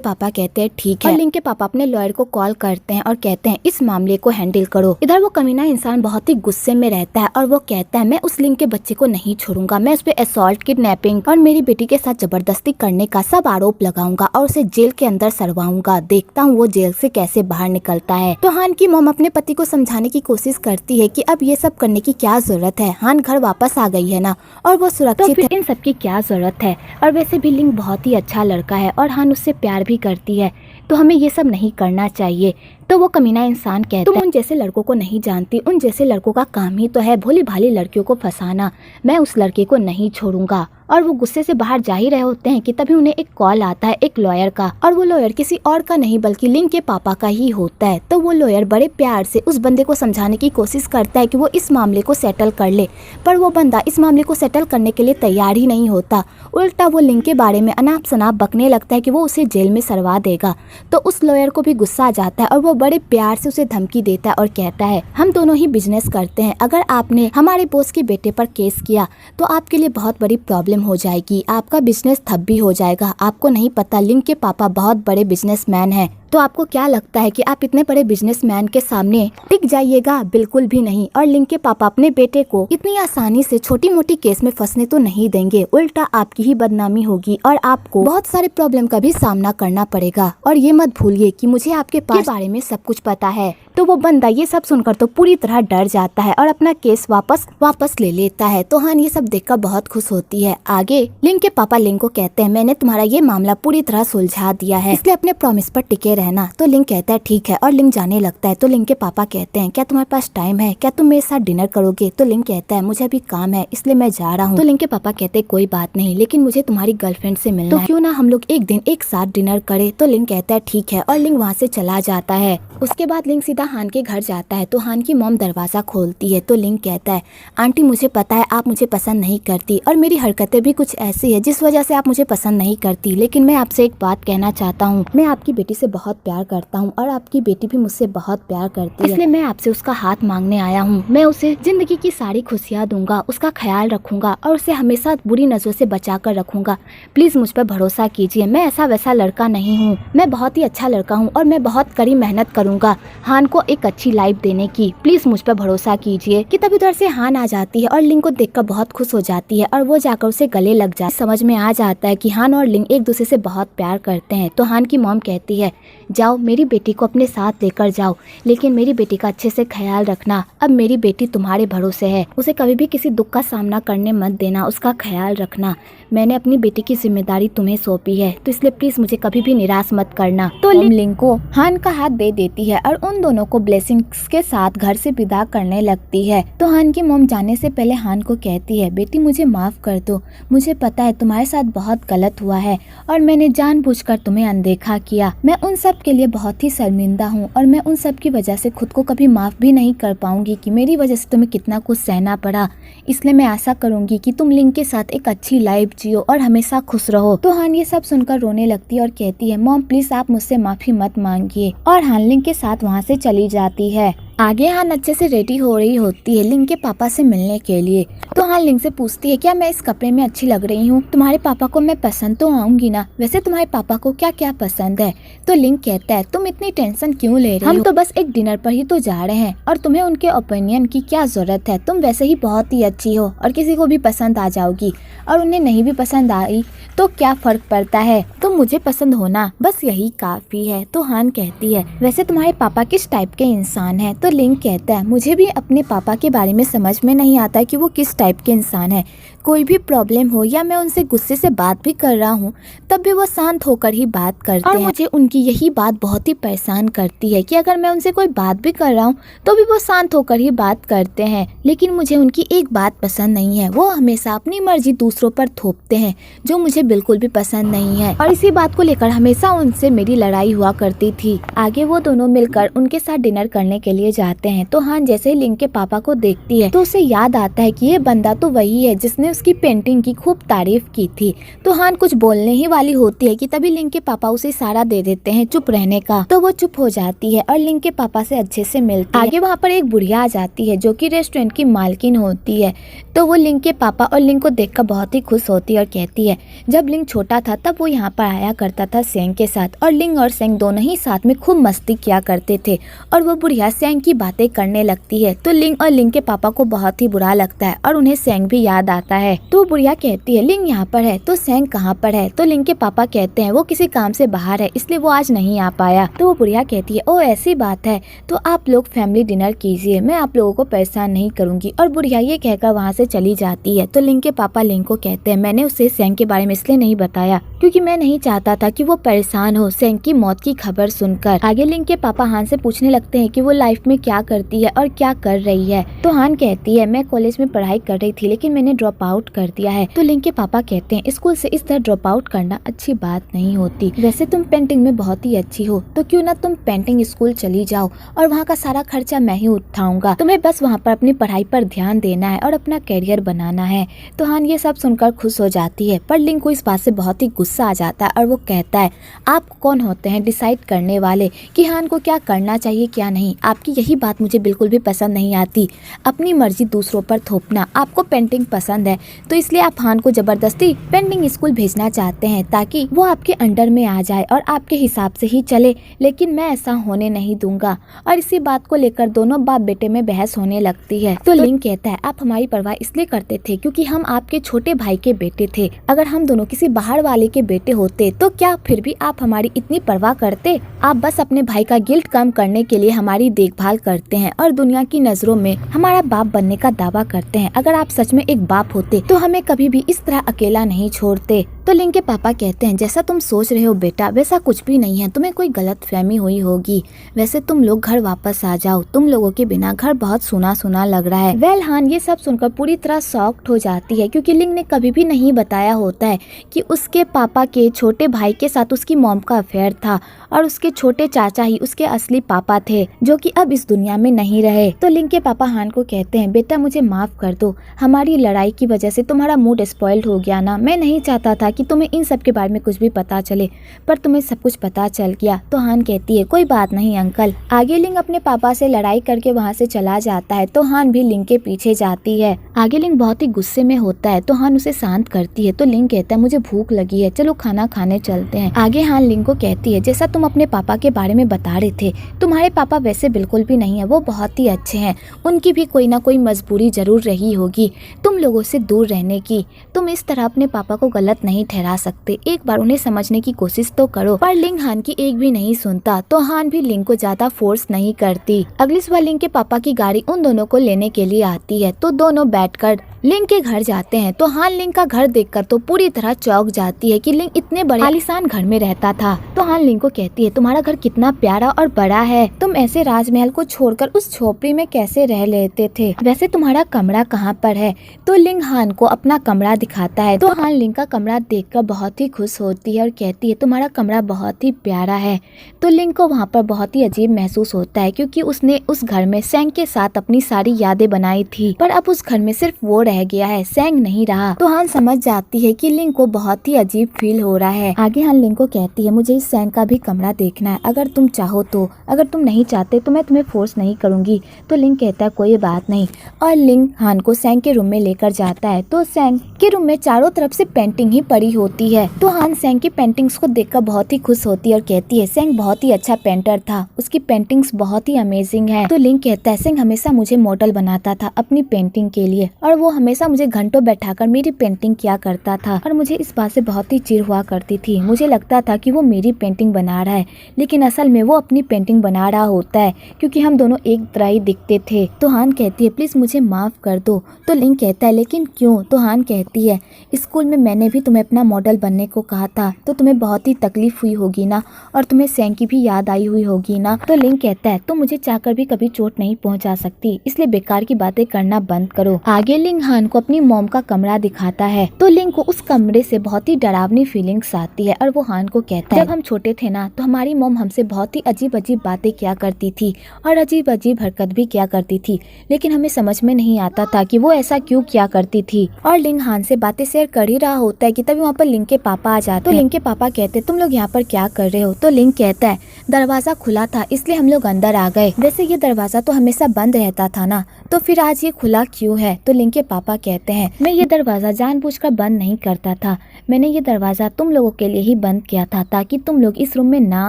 पापा कहते हैं ठीक है। और लिंग के पापा अपने लॉयर को कॉल करते हैं और कहते हैं इस मामले को हैंडल करो। इधर वो कमीना इंसान बहुत ही गुस्से में रहता है और वो कहता है मैं उस लिंग के बच्चे को नहीं छोड़ूंगा, मैं उस पे असॉल्ट, किडनैपिंग और मेरी बेटी के साथ जबरदस्ती करने का सब आरोप लगाऊंगा और उसे जेल के अंदर सरवाऊंगा, देखता हूँ वो जेल से कैसे बाहर निकलता है। तो हान की मॉम अपने पति को समझाने की कोशिश करती है कि अब ये सब करने की क्या जरूरत है, हान घर वापस आ गई है ना और वो सुरक्षित है, इन सब की क्या जरूरत है। और वैसे भी लिंग बहुत ही अच्छा लड़का है और हान उससे प्यार भी करती है, तो हमें ये सब नहीं करना चाहिए। तो वो कमीना इंसान कहता है तुम उन जैसे लड़कों को नहीं जानती, उन जैसे लड़कों का काम ही तो है भोली भाली लड़कियों को फंसाना, मैं उस लड़के को नहीं छोड़ूंगा। और वो गुस्से से बाहर जा ही रहे होते हैं कि तभी उन्हें एक कॉल आता है एक लॉयर का, और वो लॉयर किसी और का नहीं बल्कि लिंग के पापा का ही होता है। तो वो लॉयर बड़े प्यार से उस बंदे को समझाने की कोशिश करता है कि वो इस मामले को सेटल कर ले, पर वो बंदा इस मामले को सेटल करने के लिए तैयार ही नहीं होता। उल्टा वो लिंग के बारे में अनाप शनाप बकने लगता है कि वो उसे जेल में सरवा देगा। तो उस लॉयर को भी गुस्सा आ जाता है और वो बड़े प्यार से उसे धमकी देता है और कहता है हम दोनों ही बिजनेस करते हैं, अगर आपने हमारे बॉस के बेटे पर केस किया तो आपके लिए बहुत बड़ी प्रॉब्लम हो जाएगी, आपका बिजनेस ठप भी हो जाएगा। आपको नहीं पता लिंग के पापा बहुत बड़े बिजनेसमैन हैं, तो आपको क्या लगता है कि आप इतने बड़े बिजनेसमैन के सामने टिक जाइएगा? बिल्कुल भी नहीं। और लिंग के पापा अपने बेटे को इतनी आसानी से छोटी मोटी केस में फंसने तो नहीं देंगे, उल्टा आपकी ही बदनामी होगी और आपको बहुत सारे प्रॉब्लम का भी सामना करना पड़ेगा। और ये मत भूलिए कि मुझे आपके पास बारे में सब कुछ पता है। तो वो बंदा ये सब सुनकर तो पूरी तरह डर जाता है और अपना केस वापस ले लेता है। तो हान ये सब देखकर बहुत खुश होती है। आगे लिंग के पापा लिंग को कहते हैं मैंने तुम्हारा ये मामला पूरी तरह सुलझा दिया है, इसलिए अपने प्रॉमिस पर टिके रहना। तो लिंग कहता है ठीक है और लिंग जाने लगता है। तो लिंग के पापा कहते हैं क्या तुम्हारे पास टाइम है, क्या तुम मेरे साथ डिनर करोगे? तो लिंग कहता है मुझे अभी काम है इसलिए मैं जा रहा हूँ। तो लिंग के पापा कहते हैं कोई बात नहीं, लेकिन मुझे तुम्हारी गर्लफ्रेंड से मिलना है, तो क्यों ना हम लोग एक दिन एक साथ डिनर करें? तो लिंग कहता है ठीक है और लिंग वहाँ से चला जाता है। उसके बाद लिंग सीधा हान के घर जाता है। तो हान की मॉम दरवाजा खोलती है। तो लिंग कहता है आंटी मुझे पता है आप मुझे पसंद नहीं करती और मेरी हरकतें भी कुछ ऐसी है जिस वजह से आप मुझे पसंद नहीं करती, लेकिन मैं आपसे एक बात कहना चाहता हूँ, मैं आपकी बेटी से बहुत प्यार करता हूँ और आपकी बेटी भी मुझसे बहुत प्यार करती है, इसलिए मैं आपसे उसका हाथ मांगने आया हूँ। मैं उसे जिंदगी की सारी खुशियाँ दूंगा, उसका ख्याल रखूंगा और उसे हमेशा बुरी नजरों से बचा कर रखूंगा। प्लीज मुझ पर भरोसा कीजिए, मैं ऐसा वैसा लड़का नहीं हूँ, मैं बहुत ही अच्छा लड़का हूँ और मैं बहुत कड़ी मेहनत करूंगा हान को एक अच्छी लाइफ देने की, प्लीज मुझ पर भरोसा कीजिए। कि तभी उधर से हान आ जाती है और लिंग को देखकर बहुत खुश हो जाती है और वो जाकर उसे गले लग जाती है। समझ में आ जाता है कि हान और लिंग एक दूसरे से बहुत प्यार करते हैं। तो हान की मॉम कहती है जाओ मेरी बेटी को अपने साथ लेकर जाओ, लेकिन मेरी बेटी का अच्छे से ख्याल रखना, अब मेरी बेटी तुम्हारे भरोसे है, उसे कभी भी किसी दुख का सामना करने मत देना, उसका ख्याल रखना, मैंने अपनी बेटी की जिम्मेदारी तुम्हें सौंपी है, तो इसलिए प्लीज मुझे कभी भी निराश मत करना। तो लिंग को हान का हाथ दे देती है और उन दोनों को ब्लेसिंग्स के साथ घर से विदा करने लगती है। तो हान की मॉम जाने से पहले हान को कहती है बेटी मुझे माफ कर दो, मुझे पता है तुम्हारे साथ बहुत गलत हुआ है और मैंने जानबूझकर तुम्हें अनदेखा किया, मैं उन सब सब के लिए बहुत ही शर्मिंदा हूँ और मैं उन सब की वजह से खुद को कभी माफ़ भी नहीं कर पाऊंगी कि मेरी वजह से तुम्हें कितना कुछ सहना पड़ा। इसलिए मैं आशा करूंगी कि तुम लिंक के साथ एक अच्छी लाइफ जियो और हमेशा खुश रहो। तो हान ये सब सुनकर रोने लगती है और कहती है, मॉम प्लीज आप मुझसे माफ़ी मत मांगिए। और हान लिंक के साथ वहाँ से चली जाती है। आगे हान अच्छे से रेडी हो रही होती है लिंक के पापा से मिलने के लिए। तो हान लिंक से पूछती है, क्या मैं इस कपड़े में अच्छी लग रही हूँ? तुम्हारे पापा को मैं पसंद तो आऊंगी ना? वैसे तुम्हारे पापा को क्या क्या पसंद है? तो लिंक कहता है, तुम इतनी टेंशन क्यों ले रही हो? हम तो बस एक डिनर पर ही तो जा रहे हैं और तुम्हें उनके ओपिनियन की क्या जरूरत है? तुम वैसे ही बहुत ही अच्छी हो और किसी को भी पसंद आ जाओगी, और उन्हें नहीं भी पसंद आई तो क्या फर्क पड़ता है? तो मुझे पसंद होना बस यही काफी है। तो हान कहती है, वैसे तुम्हारे पापा किस टाइप के इंसान हैं? तो लिंक कहता है, मुझे भी अपने पापा के बारे में समझ में नहीं आता कि वो किस टाइप के इंसान है। कोई भी प्रॉब्लम हो या मैं उनसे गुस्से से बात भी कर रहा हूँ तब भी वो शांत होकर ही बात करते हैं। और मुझे उनकी यही बात बहुत ही परेशान करती है कि अगर मैं उनसे कोई बात भी कर रहा हूँ तो भी वो शांत होकर ही बात करते हैं। लेकिन मुझे उनकी एक बात पसंद नहीं है, वो हमेशा अपनी मर्जी दूसरों पर थोपते हैं, जो मुझे बिल्कुल भी पसंद नहीं है। और इसी बात को लेकर हमेशा उनसे मेरी लड़ाई हुआ करती थी। आगे वो दोनों मिलकर उनके साथ डिनर करने के लिए जाते हैं। तो हान जैसे ही लिंक के पापा को देखती है तो उसे याद आता है कि ये बंदा तो वही है जिसने उसकी पेंटिंग की खूब तारीफ की थी। तो हान कुछ बोलने ही वाली होती है कि तभी लिंक के पापा उसे इशारा दे देते हैं चुप रहने का। तो वो चुप हो जाती है और लिंक के पापा से अच्छे से मिलती है। आगे वहाँ पर एक बुढ़िया आ जाती है जो कि रेस्टोरेंट की मालकिन होती है। तो वो लिंक के पापा और लिंक को देखकर बहुत ही खुश होती है और कहती है, जब लिंक छोटा था तब वो यहाँ पर आया करता था सेंग के साथ, और लिंक और सेंग दोनों ही साथ में खूब मस्ती किया करते थे। और वो बुढ़िया सेंग की बातें करने लगती है। तो लिंक और लिंक के पापा को बहुत ही बुरा लगता है और उन्हें सेंग भी याद आता है। तो बुढ़िया कहती है, लिंक यहाँ पर है तो सेंग कहाँ पर है? तो लिंक के पापा कहते हैं, वो किसी काम से बाहर है इसलिए वो आज नहीं आ पाया। तो वो बुढ़िया कहती है, ओ ऐसी बात है तो आप लोग फैमिली डिनर कीजिए, मैं आप लोगों को परेशान नहीं करूंगी। और बुढ़िया ये कहकर वहाँ से चली जाती है। तो लिंक के पापा लिंक को कहते हैं, मैंने उसे सेंग के बारे में इसलिए नहीं बताया क्योंकि मैं नहीं चाहता था कि वो परेशान हो सेंग की मौत की खबर सुनकर। आगे लिंक के पापा हान से पूछने लगते हैं कि वो लाइफ में क्या करती है और क्या कर रही है। तो हान कहती है, मैं कॉलेज में पढ़ाई कर रही थी लेकिन मैंने ड्रॉप आउट कर दिया है। तो लिंक के पापा कहते हैं, स्कूल से इस तरह ड्रॉप आउट करना अच्छी बात नहीं होती। वैसे तुम पेंटिंग में बहुत ही अच्छी हो तो क्यों ना तुम पेंटिंग स्कूल चली जाओ और वहाँ का सारा खर्चा मैं ही उठाऊंगा। तुम्हें बस वहाँ पर अपनी पढ़ाई पर ध्यान देना है और अपना करियर बनाना है। तो हान ये सब सुनकर खुश हो जाती है, पर लिंक को इस बात से बहुत ही गुस्सा आ जाता है और वो कहता है, आप कौन होते हैं डिसाइड करने वाले कि हान को क्या करना चाहिए क्या नहीं? आपकी यही बात मुझे बिल्कुल भी पसंद नहीं आती, अपनी मर्जी दूसरों पर थोपना। आपको पेंटिंग पसंद है तो इसलिए आप हान को जबरदस्ती पेंटिंग स्कूल भेजना चाहते हैं ताकि वो आपके अंडर में आ जाए और आपके हिसाब से ही चले, लेकिन मैं ऐसा होने नहीं दूंगा। और इसी बात को लेकर दोनों बाप बेटे में बहस होने लगती है। तो लिंक कहता है, आप हमारी परवाह इसलिए करते थे क्योंकि हम आपके छोटे भाई के बेटे थे, अगर हम दोनों किसी बाहर वाले के बेटे होते तो क्या फिर भी आप हमारी इतनी परवाह करते? आप बस अपने भाई का गिल्ट कम करने के लिए हमारी देखभाल करते हैं और दुनिया की नजरों में हमारा बाप बनने का दावा करते हैं। अगर आप सच में एक बाप होते तो हमें कभी भी इस तरह अकेला नहीं छोड़ते। तो लिंक के पापा कहते हैं, जैसा तुम सोच रहे हो बेटा वैसा कुछ भी नहीं है, तुम्हें कोई गलत फहमी हुई होगी। वैसे तुम लोग घर वापस आ जाओ, तुम लोगों के बिना घर बहुत सुना सुना लग रहा है। वेल हान ये सब सुनकर पूरी तरह शॉक्ड हो जाती है क्योंकि लिंक ने कभी भी नहीं बताया होता है कि उसके पापा के छोटे भाई के साथ उसकी मॉम का अफेयर था और उसके छोटे चाचा ही उसके असली पापा थे जो कि अब इस दुनिया में नहीं रहे। तो लिंक के पापा हान को कहते हैं, बेटा मुझे माफ कर दो, हमारी लड़ाई की वजह से तुम्हारा मूड स्पॉइल्ड हो गया ना। मैं नहीं चाहता था कि तुम्हें इन सब के बारे में कुछ भी पता चले, पर तुम्हें सब कुछ पता चल गया। तो हान कहती है, कोई बात नहीं अंकल। आगे लिंक अपने पापा से लड़ाई करके वहाँ से चला जाता है तो हान भी लिंक के पीछे जाती है। आगे लिंक बहुत ही गुस्से में होता है तो हान उसे शांत करती है। तो लिंक कहता है, मुझे भूख लगी है, चलो खाना खाने चलते हैं। आगे हान लिंक को कहती है, जैसा तुम अपने पापा के बारे में बता रहे थे, तुम्हारे पापा वैसे बिल्कुल भी नहीं है, वो बहुत ही अच्छे हैं। उनकी भी कोई ना कोई मजबूरी जरूर रही होगी तुम लोगों से दूर रहने की। तुम इस तरह अपने पापा को गलत नहीं ठहरा सकते, एक बार उन्हें समझने की कोशिश तो करो। पर लिंक हान की एक भी नहीं सुनता तो हान भी लिंक को ज्यादा फोर्स नहीं करती। अगली सुबह लिंक के पापा की गाड़ी उन दोनों को लेने के लिए आती है तो दोनों बैठकर लिंक के घर जाते हैं। तो हान लिंक का घर देखकर तो पूरी तरह चौंक जाती है कि लिंक इतने बड़े आलीशान घर में रहता था। तो हान लिंक को कहती है, तुम्हारा घर कितना प्यारा और बड़ा है, तुम ऐसे राजमहल को छोड़कर उस झोपड़ी में कैसे रह लेते थे? वैसे तुम्हारा कमरा कहाँ पर है? तो लिंक हान को अपना कमरा दिखाता है। तो हान लिंक का कमरा देखकर बहुत ही खुश होती है और कहती है तुम्हारा कमरा बहुत ही प्यारा है। तो लिंग को वहाँ पर बहुत ही अजीब महसूस होता है क्योंकि उसने उस घर में सेंग के साथ अपनी सारी यादें बनाई थी, पर अब उस घर में सिर्फ वो रह गया है, सेंग नहीं रहा। तो हान समझ जाती है कि लिंग को बहुत ही अजीब फील हो रहा है। आगे हान लिंग को कहती है मुझे इस सेंग का भी कमरा देखना है, अगर तुम चाहो तो, अगर तुम नहीं चाहते तो मैं तुम्हें फोर्स नहीं करूंगी। तो लिंग कहता है कोई बात नहीं, और लिंग हान को सेंग के रूम में लेकर जाता है। तो सेंग के रूम में चारों तरफ से पेंटिंग ही पड़ी होती है। तो हान सेंग की पेंटिंग्स को देखकर बहुत ही खुश होती है और कहती है सेंग बहुत ही अच्छा पेंटर था, उसकी पेंटिंग्स बहुत ही अमेजिंग है। तो लिंग कहता है सेंग हमेशा मुझे मॉडल बनाता था अपनी पेंटिंग के लिए, और वो हमेशा मुझे घंटों बैठाकर मेरी पेंटिंग किया करता था, और मुझे इस बात से बहुत ही चिढ़ हुआ करती थी। मुझे लगता था कि वो मेरी पेंटिंग बना रहा है, लेकिन असल में वो अपनी पेंटिंग बना रहा होता है क्योंकि हम दोनों एक तरह ही दिखते थे। तो हान कहती है प्लीज मुझे माफ कर दो। तो लिंग कहता है लेकिन क्यों? तो हान कहती है स्कूल में मैंने भी तुम्हें अपना मॉडल बनने को कहा था, तो तुम्हें बहुत ही तकलीफ हुई होगी ना, और तुम्हें सेंग की भी याद आई हुई होगी ना। तो लिंग कहता है तो मुझे चाहकर भी कभी चोट नहीं पहुंचा सकती, इसलिए बेकार की बातें करना बंद करो। आगे लिंग हान को अपनी मॉम का कमरा दिखाता है। तो लिंग को उस कमरे से बहुत ही डरावनी फीलिंग्स आती है, और वो हान को कहता है जब हम छोटे थे ना तो हमारी मॉम हमसे बहुत ही अजीब अजीब बातें किया करती थी और अजीब अजीब हरकत भी किया करती थी, लेकिन हमें समझ में नहीं आता था कि वो ऐसा क्यों किया करती थी। और लिंग हान से बातें शेयर कर ही रहा होता है कि तभी वहाँ पर लिंग के पापा आ जाते हैं। तो लिंग के पापा कहते तुम लोग यहाँ पर क्या कर रहे हो? तो लिंग कहता है दरवाजा खुला था इसलिए हम लोग अंदर आ गए, वैसे ये दरवाजा तो हमेशा बंद रहता था ना, तो फिर आज ये खुला क्यों है? तो लिंग के पापा कहते हैं मैं ये दरवाजा जानबूझकर बंद नहीं करता था, मैंने ये दरवाजा तुम लोगों के लिए ही बंद किया था ताकि तुम लोग इस रूम में ना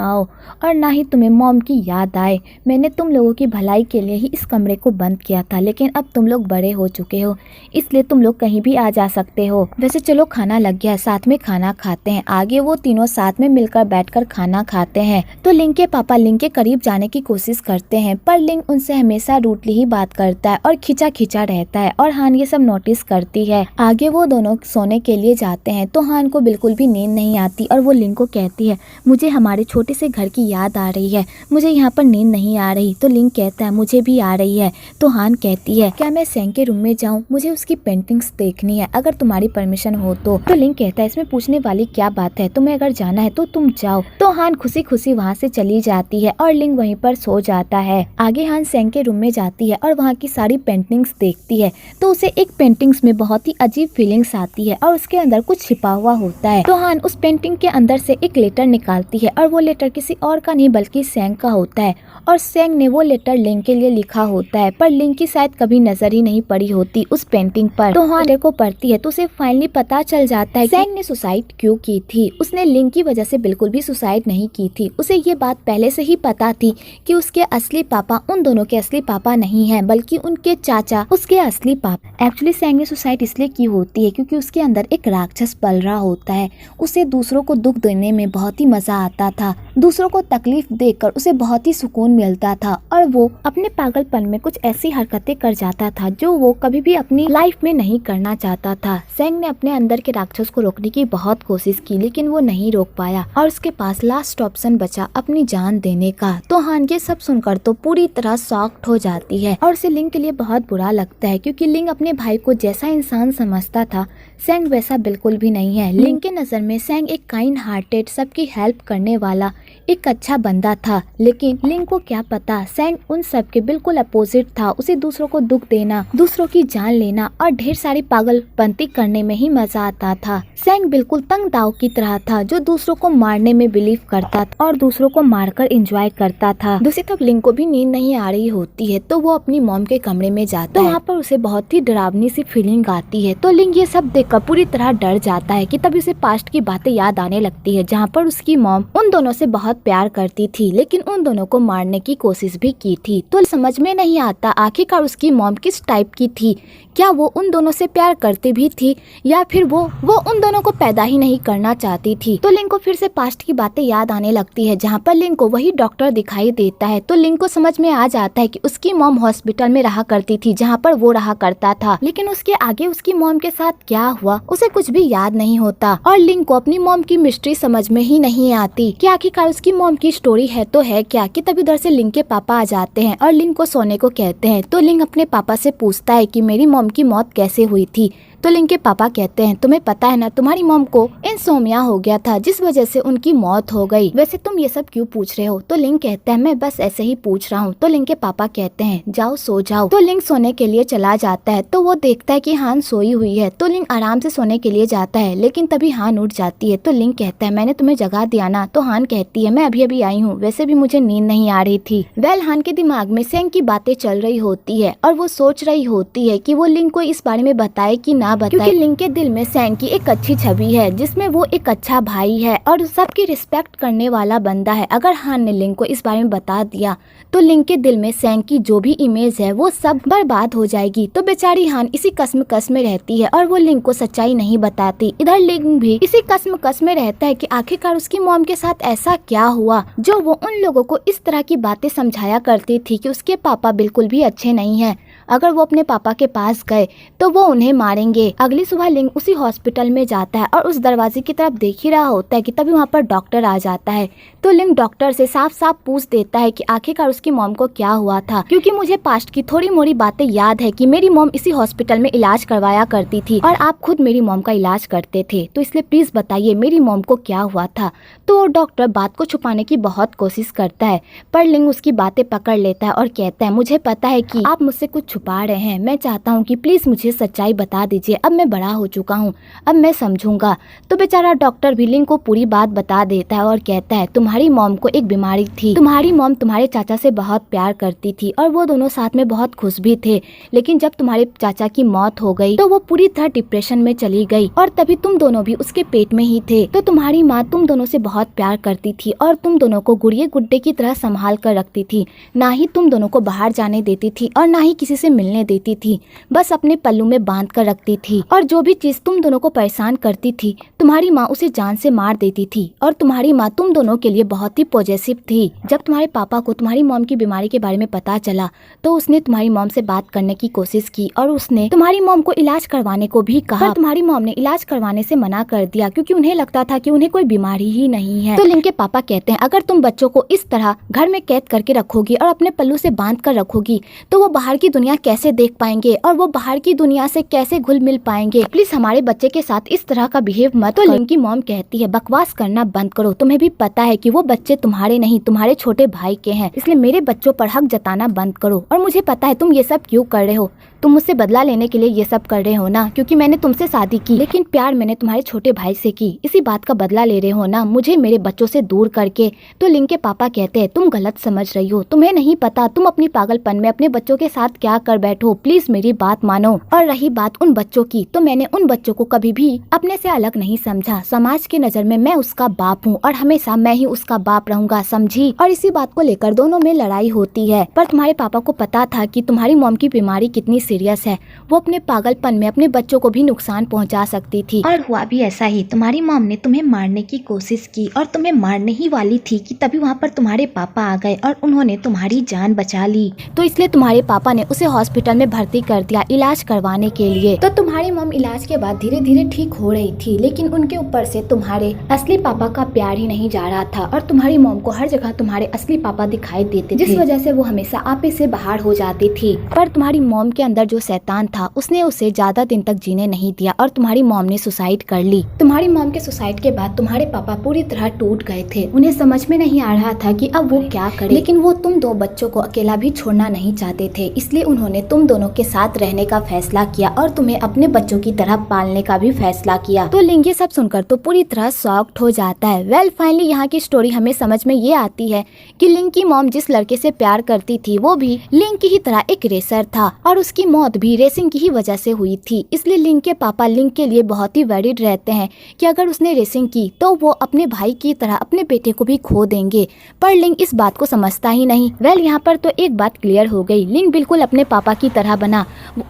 आओ और ना ही तुम्हें मॉम की याद आए। मैंने तुम लोगों की भलाई के लिए ही इस कमरे को बंद किया था, लेकिन अब तुम लोग बड़े हो चुके हो इसलिए तुम लोग कहीं भी आ जा सकते हो। वैसे चलो खाना लग गया, साथ में खाना खाते हैं। आगे वो तीनों साथ में मिलकर बैठकर खाना खाते हैं। तो लिंग के पापा लिंग के करीब जाने की कोशिश करते हैं, पर लिंग उनसे हमेशा रूडली ही बात करता है और खिंचा खिंचा रहता है, और हान ये सब नोटिस करती है। आगे वो दोनों सोने के लिए जाते हैं। तो हान को बिल्कुल भी नींद नहीं आती और वो लिंग को कहती है मुझे हमारे छोटे से घर की याद आ रही है, मुझे यहाँ पर नींद नहीं आ रही। तो लिंग कहता है मुझे भी आ रही है। तो हान कहती है क्या मैं सेंग के रूम में जाऊँ? मुझे उसकी पेंटिंग्स देखनी है, अगर तुम्हारी परमिशन हो तो लिंग कहता है इसमें पूछने वाली क्या बात है, तुम्हें अगर जाना है तो तुम जाओ। तो हान खुशी खुशी वहाँ से चली जाती है और लिंग वहीं पर सो जाता है। आगे हान सेंग के रूम में जाती है और वहाँ की सारी पेंटिंग्स देखती है। तो उसे एक पेंटिंग्स में बहुत ही अजीब फीलिंग्स आती है और उसके अंदर कुछ छिपा हुआ होता है। तो हान उस पेंटिंग के अंदर से एक लेटर निकालती है और वो लेटर किसी और का नहीं बल्कि सेंग का होता है, और सेंग ने वो लेटर लिंग के लिए लिखा होता है, पर लिंग की शायद कभी नजर ही नहीं पड़ी होती उस पेंटिंग पर। तो हान लेटर को पढ़ती है तो उसे फाइनली पता चल जाता है सेंग ने सुसाइड क्यों की थी। उसने लिंग की वजह से बिल्कुल भी सुसाइड नहीं की थी। उसे ये बात पहले से ही पता थी कि उसके असली पापा उन दोनों के असली पापा नहीं हैं, बल्कि उनके चाचा उसके असली पापा। एक्चुअली सेंग ने सुसाइड इसलिए की होती है क्योंकि उसके अंदर एक राक्षस पल रहा होता है। उसे दूसरों को दुख देने में बहुत ही मजा आता था, दूसरों को तकलीफ देकर उसे बहुत ही सुकून मिलता था, और वो अपने पागलपन में कुछ ऐसी हरकतें कर जाता था जो वो कभी भी अपनी लाइफ में नहीं करना चाहता था। सेंग ने अपने अंदर के राक्षस को रोकने की बहुत कोशिश की, लेकिन वो नहीं रोक पाया और उसके पास लास्ट ऑप्शन बचा अपनी जान देने का। तो हान ये सब सुनकर तो पूरी तरह शॉक्ड हो जाती है और उसे लिंग के लिए बहुत बुरा लगता है क्योंकि लिंग अपने भाई को जैसा इंसान समझता था सेंग वैसा बिल्कुल भी नहीं है। लिंग के नजर में सेंग एक काइंड हार्टेड, सबकी हेल्प करने वाला एक अच्छा बंदा था, लेकिन लिंग को क्या पता सेंग उन सब के बिल्कुल अपोजिट था। उसे दूसरों को दुख देना, दूसरों की जान लेना और ढेर सारी पागलपंती करने में ही मजा आता था। सेंग बिल्कुल तंग दाव की तरह था जो दूसरों को मारने में बिलीव करता था और दूसरों को मारकर एंजॉय करता था। दूसरी तरफ लिंग को भी नींद नहीं आ रही होती है, तो वो अपनी मॉम के कमरे में जाता है। वहाँ पर उसे बहुत ही डरावनी सी फीलिंग आती है। तो लिंग ये सब देखकर पूरी तरह डर जाता है कि तभी उसे पास्ट की बातें याद आने लगती है, जहाँ पर उसकी मॉम उन दोनों से बहुत प्यार करती थी, लेकिन उन दोनों को मारने की कोशिश भी की थी। तो समझ में नहीं आता आखिरकार उसकी मॉम किस टाइप की थी, क्या वो उन दोनों से प्यार करती भी थी या फिर वो उन दोनों को पैदा ही नहीं करना चाहती थी। तो लिंग को फिर से पास्ट की बातें याद आने लगती है, जहाँ पर लिंग को वही डॉक्टर दिखाई देता है। तो लिंग को समझ में आ जाता है कि उसकी मॉम हॉस्पिटल में रहा करती थी जहाँ पर वो रहा करता था, लेकिन उसके आगे उसकी मॉम के साथ क्या हुआ उसे कुछ भी याद नहीं होता। और लिंग को अपनी मॉम की मिस्ट्री समझ में ही नहीं आती कि आखिरकार उसकी मॉम की स्टोरी है तो है क्या, कि तभी उधर से लिंग के पापा आ जाते हैं और लिंग को सोने को कहते हैं। तो लिंग अपने पापा से पूछता है कि मेरी मॉम की मौत कैसे हुई थी। तो लिंग के पापा कहते हैं तुम्हें पता है ना तुम्हारी मॉम को इंसोमिया हो गया था जिस वजह से उनकी मौत हो गई। वैसे तुम ये सब क्यों पूछ रहे हो? तो लिंग कहता है मैं बस ऐसे ही पूछ रहा हूँ। तो लिंग के पापा कहते हैं जाओ सो जाओ। तो लिंग सोने के लिए चला जाता है तो वो देखता है कि हान सोई हुई है। तो लिंग आराम से सोने के लिए जाता है लेकिन तभी हान उठ जाती है। तो लिंग कहता है मैंने तुम्हें जगा दिया ना। तो हान कहती है मैं अभी अभी आई हूँ, वैसे भी मुझे नींद नहीं आ रही थी। वेल हान के दिमाग में सेंग की बातें चल रही होती है और वो सोच रही होती है कि वो लिंग को इस बारे में बताए कि ना बताए, क्योंकि लिंग के दिल में सेंग की एक अच्छी छवि है जिसमें वो एक अच्छा भाई है और सबकी रिस्पेक्ट करने वाला बंदा है। अगर हान ने लिंग को इस बारे में बता दिया तो लिंग के दिल में सेंग की जो भी इमेज है वो सब बर्बाद हो जाएगी। तो बेचारी हान इसी कश्मकश में रहती है और वो लिंग को सच्चाई नहीं बताती। इधर लिंग भी इसी कश्मकश में रहता है कि आखिरकार उसकी मॉम के साथ ऐसा क्या हुआ जो वो उन लोगों को इस तरह की बातें समझाया करती थी कि उसके पापा बिल्कुल भी अच्छे नहीं हैं। अगर वो अपने पापा के पास गए तो वो उन्हें मारेंगे। अगली सुबह लिंग उसी हॉस्पिटल में जाता है और उस दरवाजे की तरफ देख ही रहा होता है कि तभी वहाँ पर डॉक्टर आ जाता है। तो लिंग डॉक्टर से साफ साफ पूछ देता है कि आखिरकार उसकी मॉम को क्या हुआ था, क्योंकि मुझे पास्ट की थोड़ी मोड़ी बातें याद है कि मेरी मॉम इसी हॉस्पिटल में इलाज करवाया करती थी और आप खुद मेरी मॉम का इलाज करते थे, तो इसलिए प्लीज बताइए मेरी मॉम को क्या हुआ था। तो डॉक्टर बात को छुपाने की बहुत कोशिश करता है पर लिंग उसकी बातें पकड़ लेता है और कहता है मुझे पता है कि आप मुझसे कुछ छुपा रहे हैं, मैं चाहता हूँ कि प्लीज मुझे सच्चाई बता दीजिए, अब मैं बड़ा हो चुका हूँ, अब मैं समझूंगा। तो बेचारा डॉक्टर भी लिंग को पूरी बात बता देता है और कहता है तुम्हारी मॉम को एक बीमारी थी, तुम्हारी मॉम तुम्हारे चाचा से बहुत प्यार करती थी और वो दोनों साथ में बहुत खुश भी थे, लेकिन जब तुम्हारे चाचा की मौत हो गई तो वो पूरी तरह डिप्रेशन में चली गई और तभी तुम दोनों भी उसके पेट में ही थे। तो तुम्हारी माँ तुम दोनों से बहुत प्यार करती थी और तुम दोनों को गुड़िया गुड्डे की तरह संभाल कर रखती थी, ना ही तुम दोनों को बाहर जाने देती थी और ना ही किसी से मिलने देती थी, बस अपने पल्लू में बांध कर रखती थी। और जो भी चीज तुम दोनों को परेशान करती थी तुम्हारी माँ उसे जान से मार देती थी और तुम्हारी माँ तुम दोनों के लिए बहुत ही पॉजिटिव थी। जब तुम्हारे पापा को तुम्हारी मॉम की बीमारी के बारे में पता चला तो उसने तुम्हारी मॉम से बात करने की कोशिश की और उसने तुम्हारी मॉम को इलाज करवाने को भी कहा, पर तुम्हारी मॉम ने इलाज करवाने से मना कर दिया क्योंकि उन्हें लगता था कि उन्हें कोई बीमारी ही नहीं है। तो लिंग के पापा कहते हैं अगर तुम बच्चों को इस तरह घर में कैद करके रखोगी और अपने पल्लू से बांध कर रखोगी तो वो बाहर की दुनिया कैसे देख पाएंगे और वो बाहर की दुनिया से कैसे घुल मिल पाएंगे, प्लीज हमारे बच्चे के साथ इस तरह का बिहेव मत। तो लिंग की मॉम कहती है बकवास करना बंद करो, तुम्हें भी पता है कि वो बच्चे तुम्हारे नहीं तुम्हारे छोटे भाई के हैं, इसलिए मेरे बच्चों पर हक जताना बंद करो। और मुझे पता है तुम ये सब क्यों कर रहे हो, तुम मुझसे बदला लेने के लिए ये सब कर रहे हो ना, क्योंकि मैंने तुमसे शादी की लेकिन प्यार मैंने तुम्हारे छोटे भाई से की, इसी बात का बदला ले रहे हो ना मुझे मेरे बच्चों से दूर करके। तो लिंग के पापा कहते हैं तुम गलत समझ रही हो, तुम्हें नहीं पता तुम अपनी पागलपन में अपने बच्चों के साथ क्या कर बैठो, प्लीज मेरी बात मानो। और रही बात उन बच्चों की, तो मैंने उन बच्चों को कभी भी अपने से अलग नहीं समझा, समाज की नजर में मैं उसका बाप हूँ और हमेशा मैं ही उसका बाप रहूंगा, समझी। और इसी बात को लेकर दोनों में लड़ाई होती है, पर तुम्हारे पापा को पता था कि तुम्हारी मॉम की बीमारी कितनी सीरियस है, वो अपने पागलपन में अपने बच्चों को भी नुकसान पहुंचा सकती थी। और हुआ भी ऐसा ही, तुम्हारी मॉम ने तुम्हें मारने की कोशिश की और तुम्हें मारने ही वाली थी कि तभी वहाँ पर तुम्हारे पापा आ गए और उन्होंने तुम्हारी जान बचा ली। तो इसलिए तुम्हारे पापा ने उसे हॉस्पिटल में भर्ती कर दिया इलाज करवाने के लिए। तो तुम्हारी मॉम इलाज के बाद धीरे धीरे ठीक हो रही थी, लेकिन उनके ऊपर से तुम्हारे असली पापा का प्यार ही नहीं जा रहा था और तुम्हारी मॉम को हर जगह तुम्हारे असली पापा दिखाई देते, जिस वजह से वो हमेशा आपे से बाहर हो जाती थी। पर तुम्हारी मॉम के अंदर जो शैतान था उसने उसे ज्यादा दिन तक जीने नहीं दिया और तुम्हारी मॉम ने सुसाइड कर ली। तुम्हारी मॉम के सुसाइड के बाद तुम्हारे पापा पूरी तरह टूट गए थे, उन्हें समझ में नहीं आ रहा था कि अब वो क्या करे, लेकिन वो तुम दो बच्चों को अकेला भी छोड़ना नहीं चाहते थे, इसलिए उन्होंने तुम दोनों के साथ रहने का फैसला किया और तुम्हें अपने बच्चों की तरह पालने का भी फैसला किया। तो लिंग ये सब सुनकर तो पूरी तरह शॉक्ड हो जाता है। वेल फाइनली यहाँ की स्टोरी हमें समझ में ये आती है कि लिंग की मॉम जिस लड़के से प्यार करती थी वो भी लिंग की ही तरह एक रेसर था और उसकी मौत भी रेसिंग की ही वजह से हुई थी, इसलिए लिंग के पापा लिंग के लिए बहुत ही वरीड रहते हैं कि अगर उसने रेसिंग की तो वो अपने भाई की तरह अपने बेटे को भी खो देंगे, पर लिंग इस बात को समझता ही नहीं। वेल यहाँ पर तो एक बात क्लियर हो गई, लिंग बिल्कुल अपने पापा की तरह बना,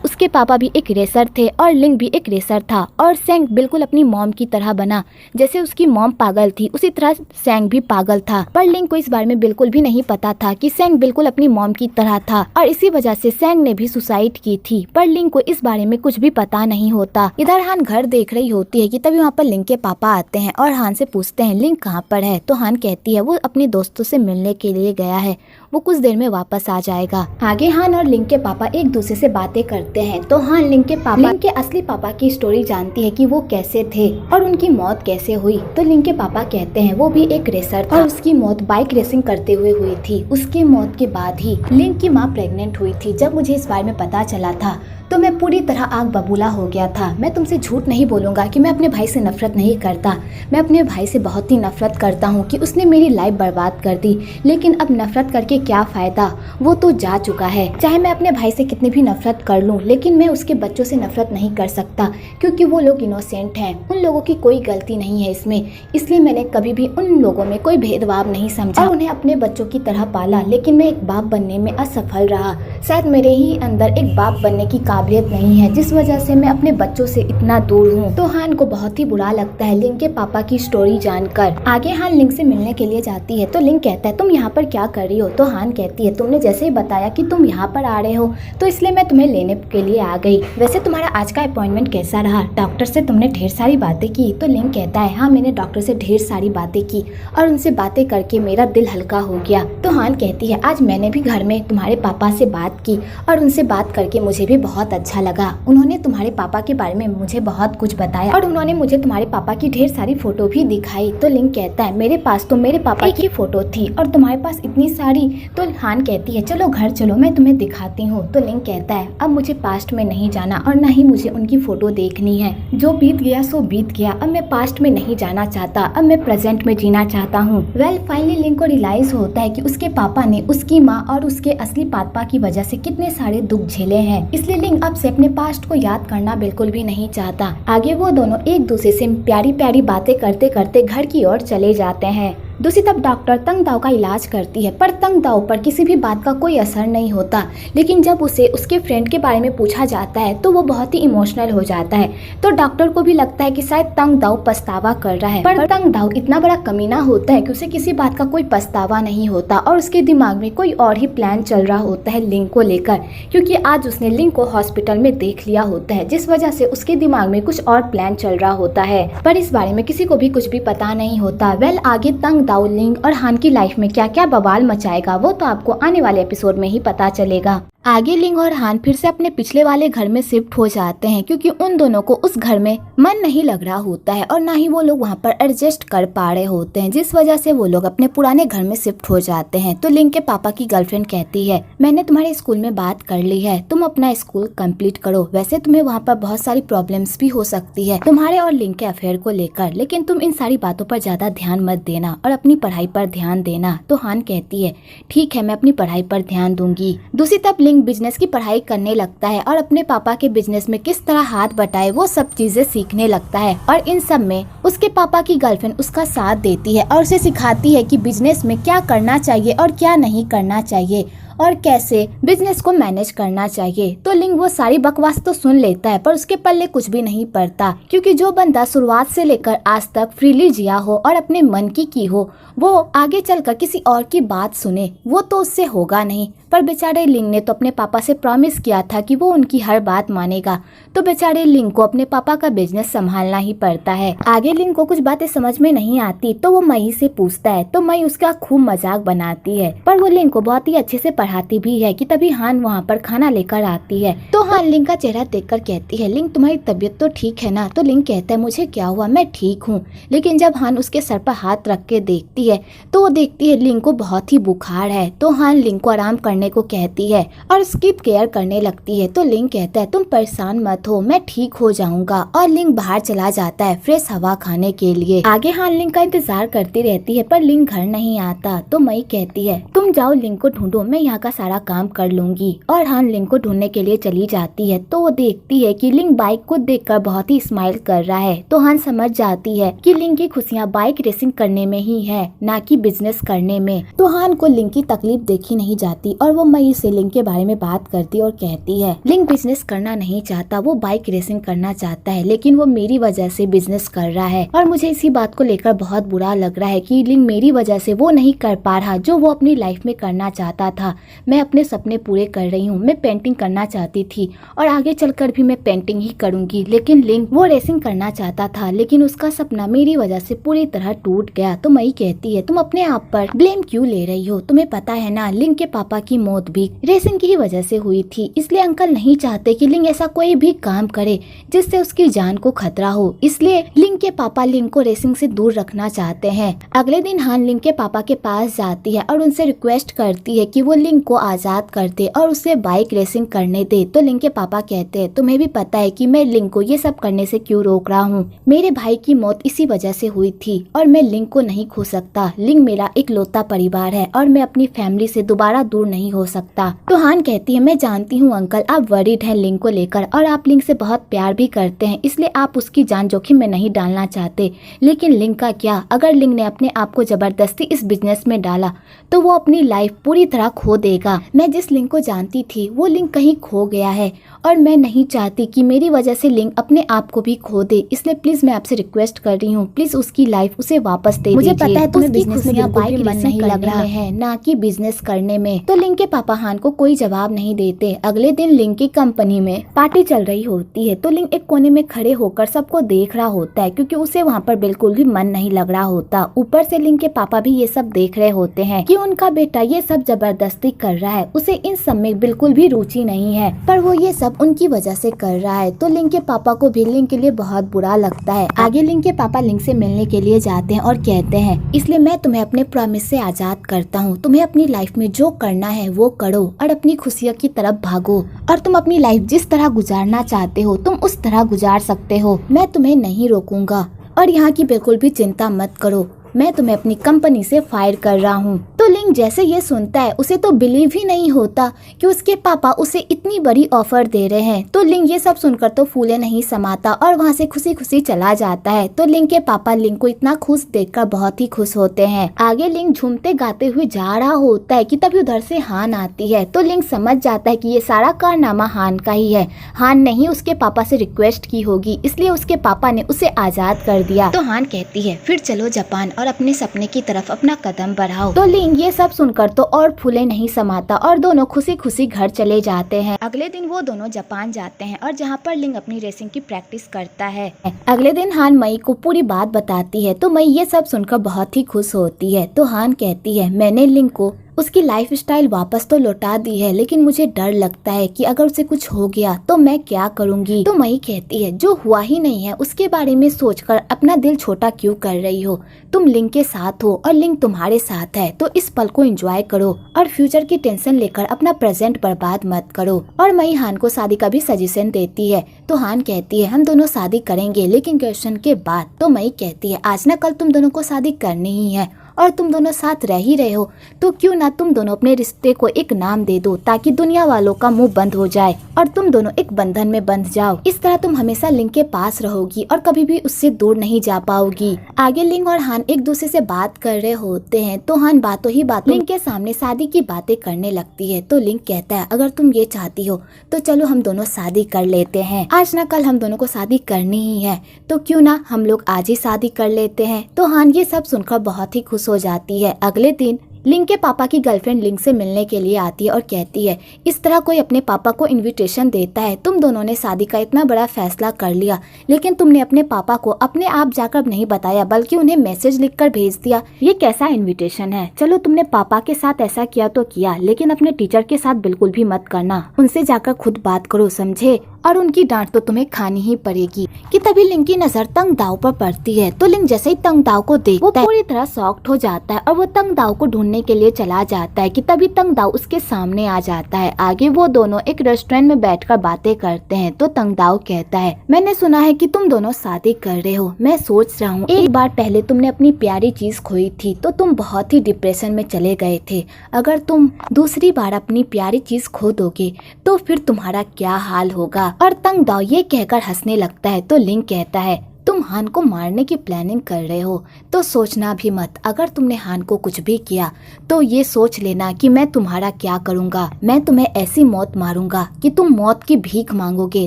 उसके पापा भी एक रेसर थे और लिंग भी एक रेसर था। और सेंग बिल्कुल अपनी मॉम की तरह बना, जैसे उसकी मॉम पागल थी उसी तरह सेंग भी पागल था, पर लिंग को इस बारे में बिल्कुल भी नहीं पता था कि सेंग बिल्कुल अपनी मॉम की तरह था और इसी वजह से सेंग ने भी सुसाइड की थी, पर लिंग को इस बारे में कुछ भी पता नहीं होता। इधर हान घर देख रही होती है कि तभी वहाँ पर लिंग के पापा आते हैं और हान से पूछते हैं लिंग कहाँ पर है। तो हान कहती है वो अपने दोस्तों से मिलने के लिए गया है, वो कुछ देर में वापस आ जाएगा। आगे हान और लिंग के पापा एक दूसरे से बातें करते हैं तो हान लिंग के असली पापा की स्टोरी जानती है कि वो कैसे थे और उनकी मौत कैसे हुई। तो लिंग के पापा कहते हैं वो भी एक रेसर था और उसकी मौत बाइक रेसिंग करते हुए हुई थी। उसके मौत के बाद ही लिंग की माँ प्रेग्नेंट हुई थी। जब मुझे इस बारे में पता चला था तो मैं पूरी तरह आग बबूला हो गया था। मैं तुमसे झूठ नहीं बोलूंगा कि मैं अपने भाई से नफरत नहीं करता। मैं अपने भाई से बहुत ही नफरत करता हूँ कि उसने मेरी लाइफ बर्बाद कर दी, लेकिन अब नफरत करके क्या फायदा, वो तो जा चुका है। चाहे मैं अपने भाई से कितनी भी नफरत कर लूँ, लेकिन मैं उसके बच्चों से नफरत नहीं कर सकता क्योंकि वो लोग इनोसेंट हैं। उन लोगों की कोई गलती नहीं है इसमें, इसलिए मैंने कभी भी उन लोगों में कोई भेदभाव नहीं समझा और उन्हें अपने बच्चों की तरह पाला। लेकिन मैं एक बाप बनने में असफल रहा। शायद मेरे ही अंदर एक बाप बनने की काबिलियत नहीं है, जिस वजह से मैं अपने बच्चों से इतना दूर हूँ। तो हान को बहुत ही बुरा लगता है लिंग के पापा की स्टोरी जानकर। आगे हान लिंग से मिलने के लिए जाती है तो लिंग कहता है तुम यहाँ पर क्या कर रही हो। तो हान कहती है तुमने जैसे ही बताया कि तुम यहाँ पर आ रहे हो तो इसलिए मैं तुम्हें लेने के लिए आ गई। वैसे तुम्हारा आज का अपॉइंटमेंट कैसा रहा, डॉक्टर से तुमने ढेर सारी बातें की। तो लिंग कहता है हाँ, मैंने डॉक्टर से ढेर सारी बातें की और उनसे बातें करके मेरा दिल हल्का हो गया। तो हान कहती है आज मैंने भी घर में तुम्हारे पापा से बात की और उनसे बात करके मुझे भी बहुत अच्छा लगा। उन्होंने तुम्हारे पापा के बारे में मुझे बहुत कुछ बताया और उन्होंने मुझे तुम्हारे पापा की ढेर सारी फोटो भी दिखाई। तो लिंग कहता है मेरे पास तो मेरे पापा की फोटो थी और तुम्हारे पास इतनी सारी। तो हान कहती है चलो घर चलो, मैं तुम्हें दिखाती हूँ। तो लिंग कहता है अब मुझे पास्ट में नहीं जाना और न ही मुझे उनकी फोटो देखनी है। जो बीत गया सो बीत गया, अब मैं पास्ट में नहीं जाना चाहता, अब मैं प्रेजेंट में जीना चाहता हूँ। वेल फाइनली लिंग को रियलाइज होता है कि उसके पापा ने उसकी माँ और उसके असली पापा की वजह से कितने सारे दुख झेले हैं, इसलिए लिंग अब से अपने पास्ट को याद करना बिल्कुल भी नहीं चाहता। आगे वो दोनों एक दूसरे से प्यारी प्यारी बातें करते करते घर की ओर चले जाते हैं। दूसरी तरफ डॉक्टर तंग दाव का इलाज करती है पर तंग दाव पर किसी भी बात का कोई असर नहीं होता। लेकिन जब उसे उसके फ्रेंड के बारे में पूछा जाता है तो वो बहुत ही इमोशनल हो जाता है। तो डॉक्टर को भी लगता है कि शायद तंग दाव पछतावा कर रहा है, पर तंग दाव इतना बड़ा कमीना होता है कि उसे किसी बात का कोई पछतावा नहीं होता और उसके दिमाग में कोई और ही प्लान चल रहा होता है लिंग को लेकर, क्योंकि आज उसने लिंग को हॉस्पिटल में देख लिया होता है, जिस वजह से उसके दिमाग में कुछ और प्लान चल रहा होता है। पर इस बारे में किसी को भी कुछ भी पता नहीं होता। वेल आगे तंग दाव लिंग और हान की लाइफ में क्या क्या बवाल मचाएगा वो तो आपको आने वाले एपिसोड में ही पता चलेगा। आगे लिंग और हान फिर से अपने पिछले वाले घर में शिफ्ट हो जाते हैं क्योंकि उन दोनों को उस घर में मन नहीं लग रहा होता है और ना ही वो लोग वहाँ पर एडजस्ट कर पा रहे होते हैं, जिस वजह से वो लोग अपने पुराने घर में शिफ्ट हो जाते हैं। तो लिंग के पापा की गर्लफ्रेंड कहती है मैंने तुम्हारे स्कूल में बात कर ली है, तुम अपना स्कूल कंप्लीट करो। वैसे तुम्हें वहाँ पर बहुत सारी प्रॉब्लम्स भी हो सकती है तुम्हारे और लिंग के अफेयर को लेकर, लेकिन तुम इन सारी बातों पर ज्यादा ध्यान मत देना और अपनी पढ़ाई पर ध्यान देना। तो हान कहती है ठीक है, मैं अपनी पढ़ाई पर ध्यान दूंगी। दूसरी तरफ लिंग बिजनेस की पढ़ाई करने लगता है और अपने पापा के बिजनेस में किस तरह हाथ बटाए वो सब चीजें सीखने लगता है और इन सब में उसके पापा की गर्लफ्रेंड उसका साथ देती है और उसे सिखाती है कि बिजनेस में क्या करना चाहिए और क्या नहीं करना चाहिए और कैसे बिजनेस को मैनेज करना चाहिए। तो लिंग वो सारी बकवास तो सुन लेता है पर उसके पल्ले कुछ भी नहीं पड़ता, क्योंकि जो बंदा शुरुआत से लेकर आज तक फ्रीली जिया हो और अपने मन की हो वो आगे चलकर किसी और की बात सुने वो तो उससे होगा नहीं। पर बेचारे लिंग ने तो अपने पापा से प्रॉमिस किया था कि वो उनकी हर बात मानेगा, तो बेचारे लिंग को अपने पापा का बिजनेस संभालना ही पड़ता है। आगे लिंग को कुछ बातें समझ में नहीं आती तो वो मई से पूछता है, तो मई उसका खूब मजाक बनाती है पर वो लिंग को बहुत ही अच्छे से पढ़ाती भी है कि तभी हान वहाँ पर खाना लेकर आती है। तो हान लिंग का चेहरा देखकर कहती है लिंग तुम्हारी तबीयत तो ठीक है ना। तो लिंग कहता है मुझे क्या हुआ, मैं ठीक हूँ। लेकिन जब हान उसके सर पर हाथ रख के देखती है तो वो देखती है लिंग को बहुत ही बुखार है। तो हान लिंग को आराम करने को कहती है और उसकी केयर करने लगती है। तो लिंग कहता है तुम परेशान मत हो, मैं ठीक हो जाऊंगा और लिंग बाहर चला जाता है फ्रेश हवा खाने के लिए। आगे हान लिंग का इंतजार करती रहती है पर लिंग घर नहीं आता। तो मई कहती है तुम जाओ लिंग को ढूंढो, मैं यहाँ का सारा काम कर लूंगी। और हान लिंग को ढूंढने के लिए चली जाती है तो वो देखती है कि लिंग बाइक को देखकर बहुत ही स्माइल कर रहा है। तो हान समझ जाती है कि लिंग की खुशियाँ बाइक रेसिंग करने में ही है, ना कि बिजनेस करने में। तो हान को लिंग की तकलीफ देखी नहीं जाती और और वो मई से लिंक के बारे में बात करती और कहती है लिंक बिजनेस करना नहीं चाहता, वो बाइक रेसिंग करना चाहता है, लेकिन वो मेरी वजह से बिजनेस कर रहा है और मुझे इसी बात को लेकर बहुत बुरा लग रहा है कि लिंक मेरी वजह से वो नहीं कर पा रहा जो वो अपनी लाइफ में करना चाहता था। मैं अपने सपने पूरे कर रही हूँ, मैं पेंटिंग करना चाहती थी और आगे चलकर भी मैं पेंटिंग ही करूंगी, लेकिन लिंक वो रेसिंग करना चाहता था, लेकिन उसका सपना मेरी वजह से पूरी तरह टूट गया। तो मई कहती है तुम अपने आप पर ब्लेम क्यों ले रही हो, तुम्हें पता है ना लिंक के पापा की मौत भी रेसिंग की ही वजह से हुई थी, इसलिए अंकल नहीं चाहते कि लिंक ऐसा कोई भी काम करे जिससे उसकी जान को खतरा हो, इसलिए लिंक के पापा लिंक को रेसिंग से दूर रखना चाहते हैं। अगले दिन हान लिंक के पापा के पास जाती है और उनसे रिक्वेस्ट करती है कि वो लिंक को आजाद कर दे और उसे बाइक रेसिंग करने दे। तो लिंक के पापा कहते हैं तुम्हें भी पता है कि मैं लिंक को ये सब करने से क्यों रोक रहा हूँ, मेरे भाई की मौत इसी वजह से हुई थी और मैं लिंक को नहीं खो सकता, लिंक मेरा इकलौता परिवार है और मैं अपनी फैमिली से दोबारा दूर नहीं हो सकता। तो हान कहती है मैं जानती हूँ अंकल आप वरीड हैं लिंक को लेकर और आप लिंक से बहुत प्यार भी करते हैं, इसलिए आप उसकी जान जोखिम में नहीं डालना चाहते, लेकिन लिंक का क्या, अगर लिंक ने अपने आप को जबरदस्ती इस बिजनेस में डाला तो वो अपनी लाइफ पूरी तरह खो देगा। मैं जिस लिंक को जानती थी वो लिंक कहीं खो गया है और मैं नहीं चाहती कि मेरी वजह से लिंक अपने आप को भी खो दे, इसलिए प्लीज मैं आपसे रिक्वेस्ट कर रही हूँ प्लीज उसकी लाइफ उसे वापस दे दीजिए। मुझे पता है तुम्हें बिजनेस में बाइक मन नहीं लग रहा है ना कि बिजनेस करने में। तो लिंक के पापा हान को कोई जवाब नहीं देते। अगले दिन लिंक की कंपनी में पार्टी चल रही होती है तो लिंक एक कोने में खड़े होकर सबको देख रहा होता है क्योंकि उसे वहाँ पर बिल्कुल भी मन नहीं लग रहा होता। ऊपर से लिंक के पापा भी ये सब देख रहे होते हैं कि उनका बेटा ये सब जबरदस्ती कर रहा है, उसे इन सब में बिल्कुल भी रुचि नहीं है पर वो ये सब उनकी वजह से कर रहा है। तो लिंक के पापा को भी लिंक के लिए बहुत बुरा लगता है। आगे लिंक के पापा लिंक से मिलने के लिए जाते हैं और कहते हैं इसलिए मैं तुम्हें अपने प्रॉमिस से आजाद करता हूँ, तुम्हें अपनी लाइफ में जो करना है वो करो और अपनी खुशियों की तरफ भागो और तुम अपनी लाइफ जिस तरह गुजारना चाहते हो तुम उस तरह गुजार सकते हो, मैं तुम्हें नहीं रोकूंगा और यहाँ की बिल्कुल भी चिंता मत करो, मैं तुम्हें अपनी कंपनी से फायर कर रहा हूँ। तो लिंक जैसे ये सुनता है उसे तो बिलीव ही नहीं होता कि उसके पापा उसे इतनी बड़ी ऑफर दे रहे हैं। तो लिंक ये सब सुनकर तो फूले नहीं समाता और वहाँ से खुशी खुशी चला जाता है। तो लिंक के पापा लिंक को इतना खुश देखकर बहुत ही खुश होते हैं। आगे लिंक झूमते गाते हुए जा रहा होता है कि तभी उधर से हान आती है। तो लिंक समझ जाता है कि ये सारा कारनामा हान का ही है, हान ने ही उसके पापा से रिक्वेस्ट की होगी इसलिए उसके पापा ने उसे आजाद कर दिया। तो हान कहती है फिर चलो जापान और अपने सपने की तरफ अपना कदम बढ़ाओ। तो लिंक ये सब सुनकर तो और फूले नहीं समाता और दोनों खुशी खुशी घर चले जाते हैं। अगले दिन वो दोनों जापान जाते हैं और जहाँ पर लिंक अपनी रेसिंग की प्रैक्टिस करता है। अगले दिन हान मई को पूरी बात बताती है तो मई ये सब सुनकर बहुत ही खुश होती है। तो हान कहती है मैंने लिंक को उसकी लाइफ स्टाइल वापस तो लौटा दी है, लेकिन मुझे डर लगता है कि अगर उसे कुछ हो गया तो मैं क्या करूंगी। तो मई कहती है जो हुआ ही नहीं है उसके बारे में सोचकर अपना दिल छोटा क्यों कर रही हो, तुम लिंक के साथ हो और लिंक तुम्हारे साथ है तो इस पल को एंजॉय करो और फ्यूचर की टेंशन लेकर अपना प्रेजेंट बर्बाद मत करो। और मई हान को शादी का भी सजेशन देती है। तो हान कहती है हम दोनों शादी करेंगे लेकिन ग्रेजुएशन के बाद। तो मई कहती है आज न कल तुम दोनों को शादी करनी ही है और तुम दोनों साथ रह ही रहे हो तो क्यों ना तुम दोनों अपने रिश्ते को एक नाम दे दो ताकि दुनिया वालों का मुंह बंद हो जाए और तुम दोनों एक बंधन में बंध जाओ। इस तरह तुम हमेशा लिंक के पास रहोगी और कभी भी उससे दूर नहीं जा पाओगी। आगे लिंक और हान एक दूसरे से बात कर रहे होते हैं तो हान बातों ही बातों लिंक के सामने शादी की बातें करने लगती है। तो लिंक कहता है अगर तुम ये चाहती हो तो चलो हम दोनों शादी कर लेते हैं, आज ना कल हम दोनों को शादी करनी ही है तो क्यों ना हम लोग आज ही शादी कर लेते हैं। तो हान ये सब सुनकर बहुत ही खुश हो जाती है। अगले दिन लिंक के पापा की गर्लफ्रेंड लिंक से मिलने के लिए आती है और कहती है इस तरह कोई अपने पापा को इनविटेशन देता है, तुम दोनों ने शादी का इतना बड़ा फैसला कर लिया लेकिन तुमने अपने पापा को अपने आप जाकर नहीं बताया बल्कि उन्हें मैसेज लिखकर भेज दिया, ये कैसा इनविटेशन है। चलो तुमने पापा के साथ ऐसा किया तो किया लेकिन अपने टीचर के साथ बिल्कुल भी मत करना, उनसे जाकर खुद बात करो समझे, और उनकी डांट तो तुम्हें खानी ही पड़ेगी। कि तभी लिंक की नजर तंग दाव पर पड़ती है। तो लिंक जैसे ही तंग दाव को देखता है वो पूरी तरह शॉक्ड हो जाता है और वो तंग दाव को ढूंढने के लिए चला जाता है कि तभी तंग दाव उसके सामने आ जाता है। आगे वो दोनों एक रेस्टोरेंट में बैठकर बातें करते हैं। तो तंग दाव कहता है मैंने सुना है कि तुम दोनों शादी कर रहे हो, मैं सोच रहा हूँ एक बार पहले तुमने अपनी प्यारी चीज खोई थी तो तुम बहुत ही डिप्रेशन में चले गए थे, अगर तुम दूसरी बार अपनी प्यारी चीज खो दोगे तो फिर तुम्हारा क्या हाल होगा। और तंग दाव ये कहकर हंसने लगता है। तो लिंक कहता है तुम तुम हान को मारने की प्लानिंग कर रहे हो तो सोचना भी मत। अगर तुमने हान को कुछ भी किया तो ये सोच लेना कि मैं तुम्हारा क्या करूँगा। मैं तुम्हें ऐसी मौत मारूंगा कि तुम मौत की भीख मांगोगे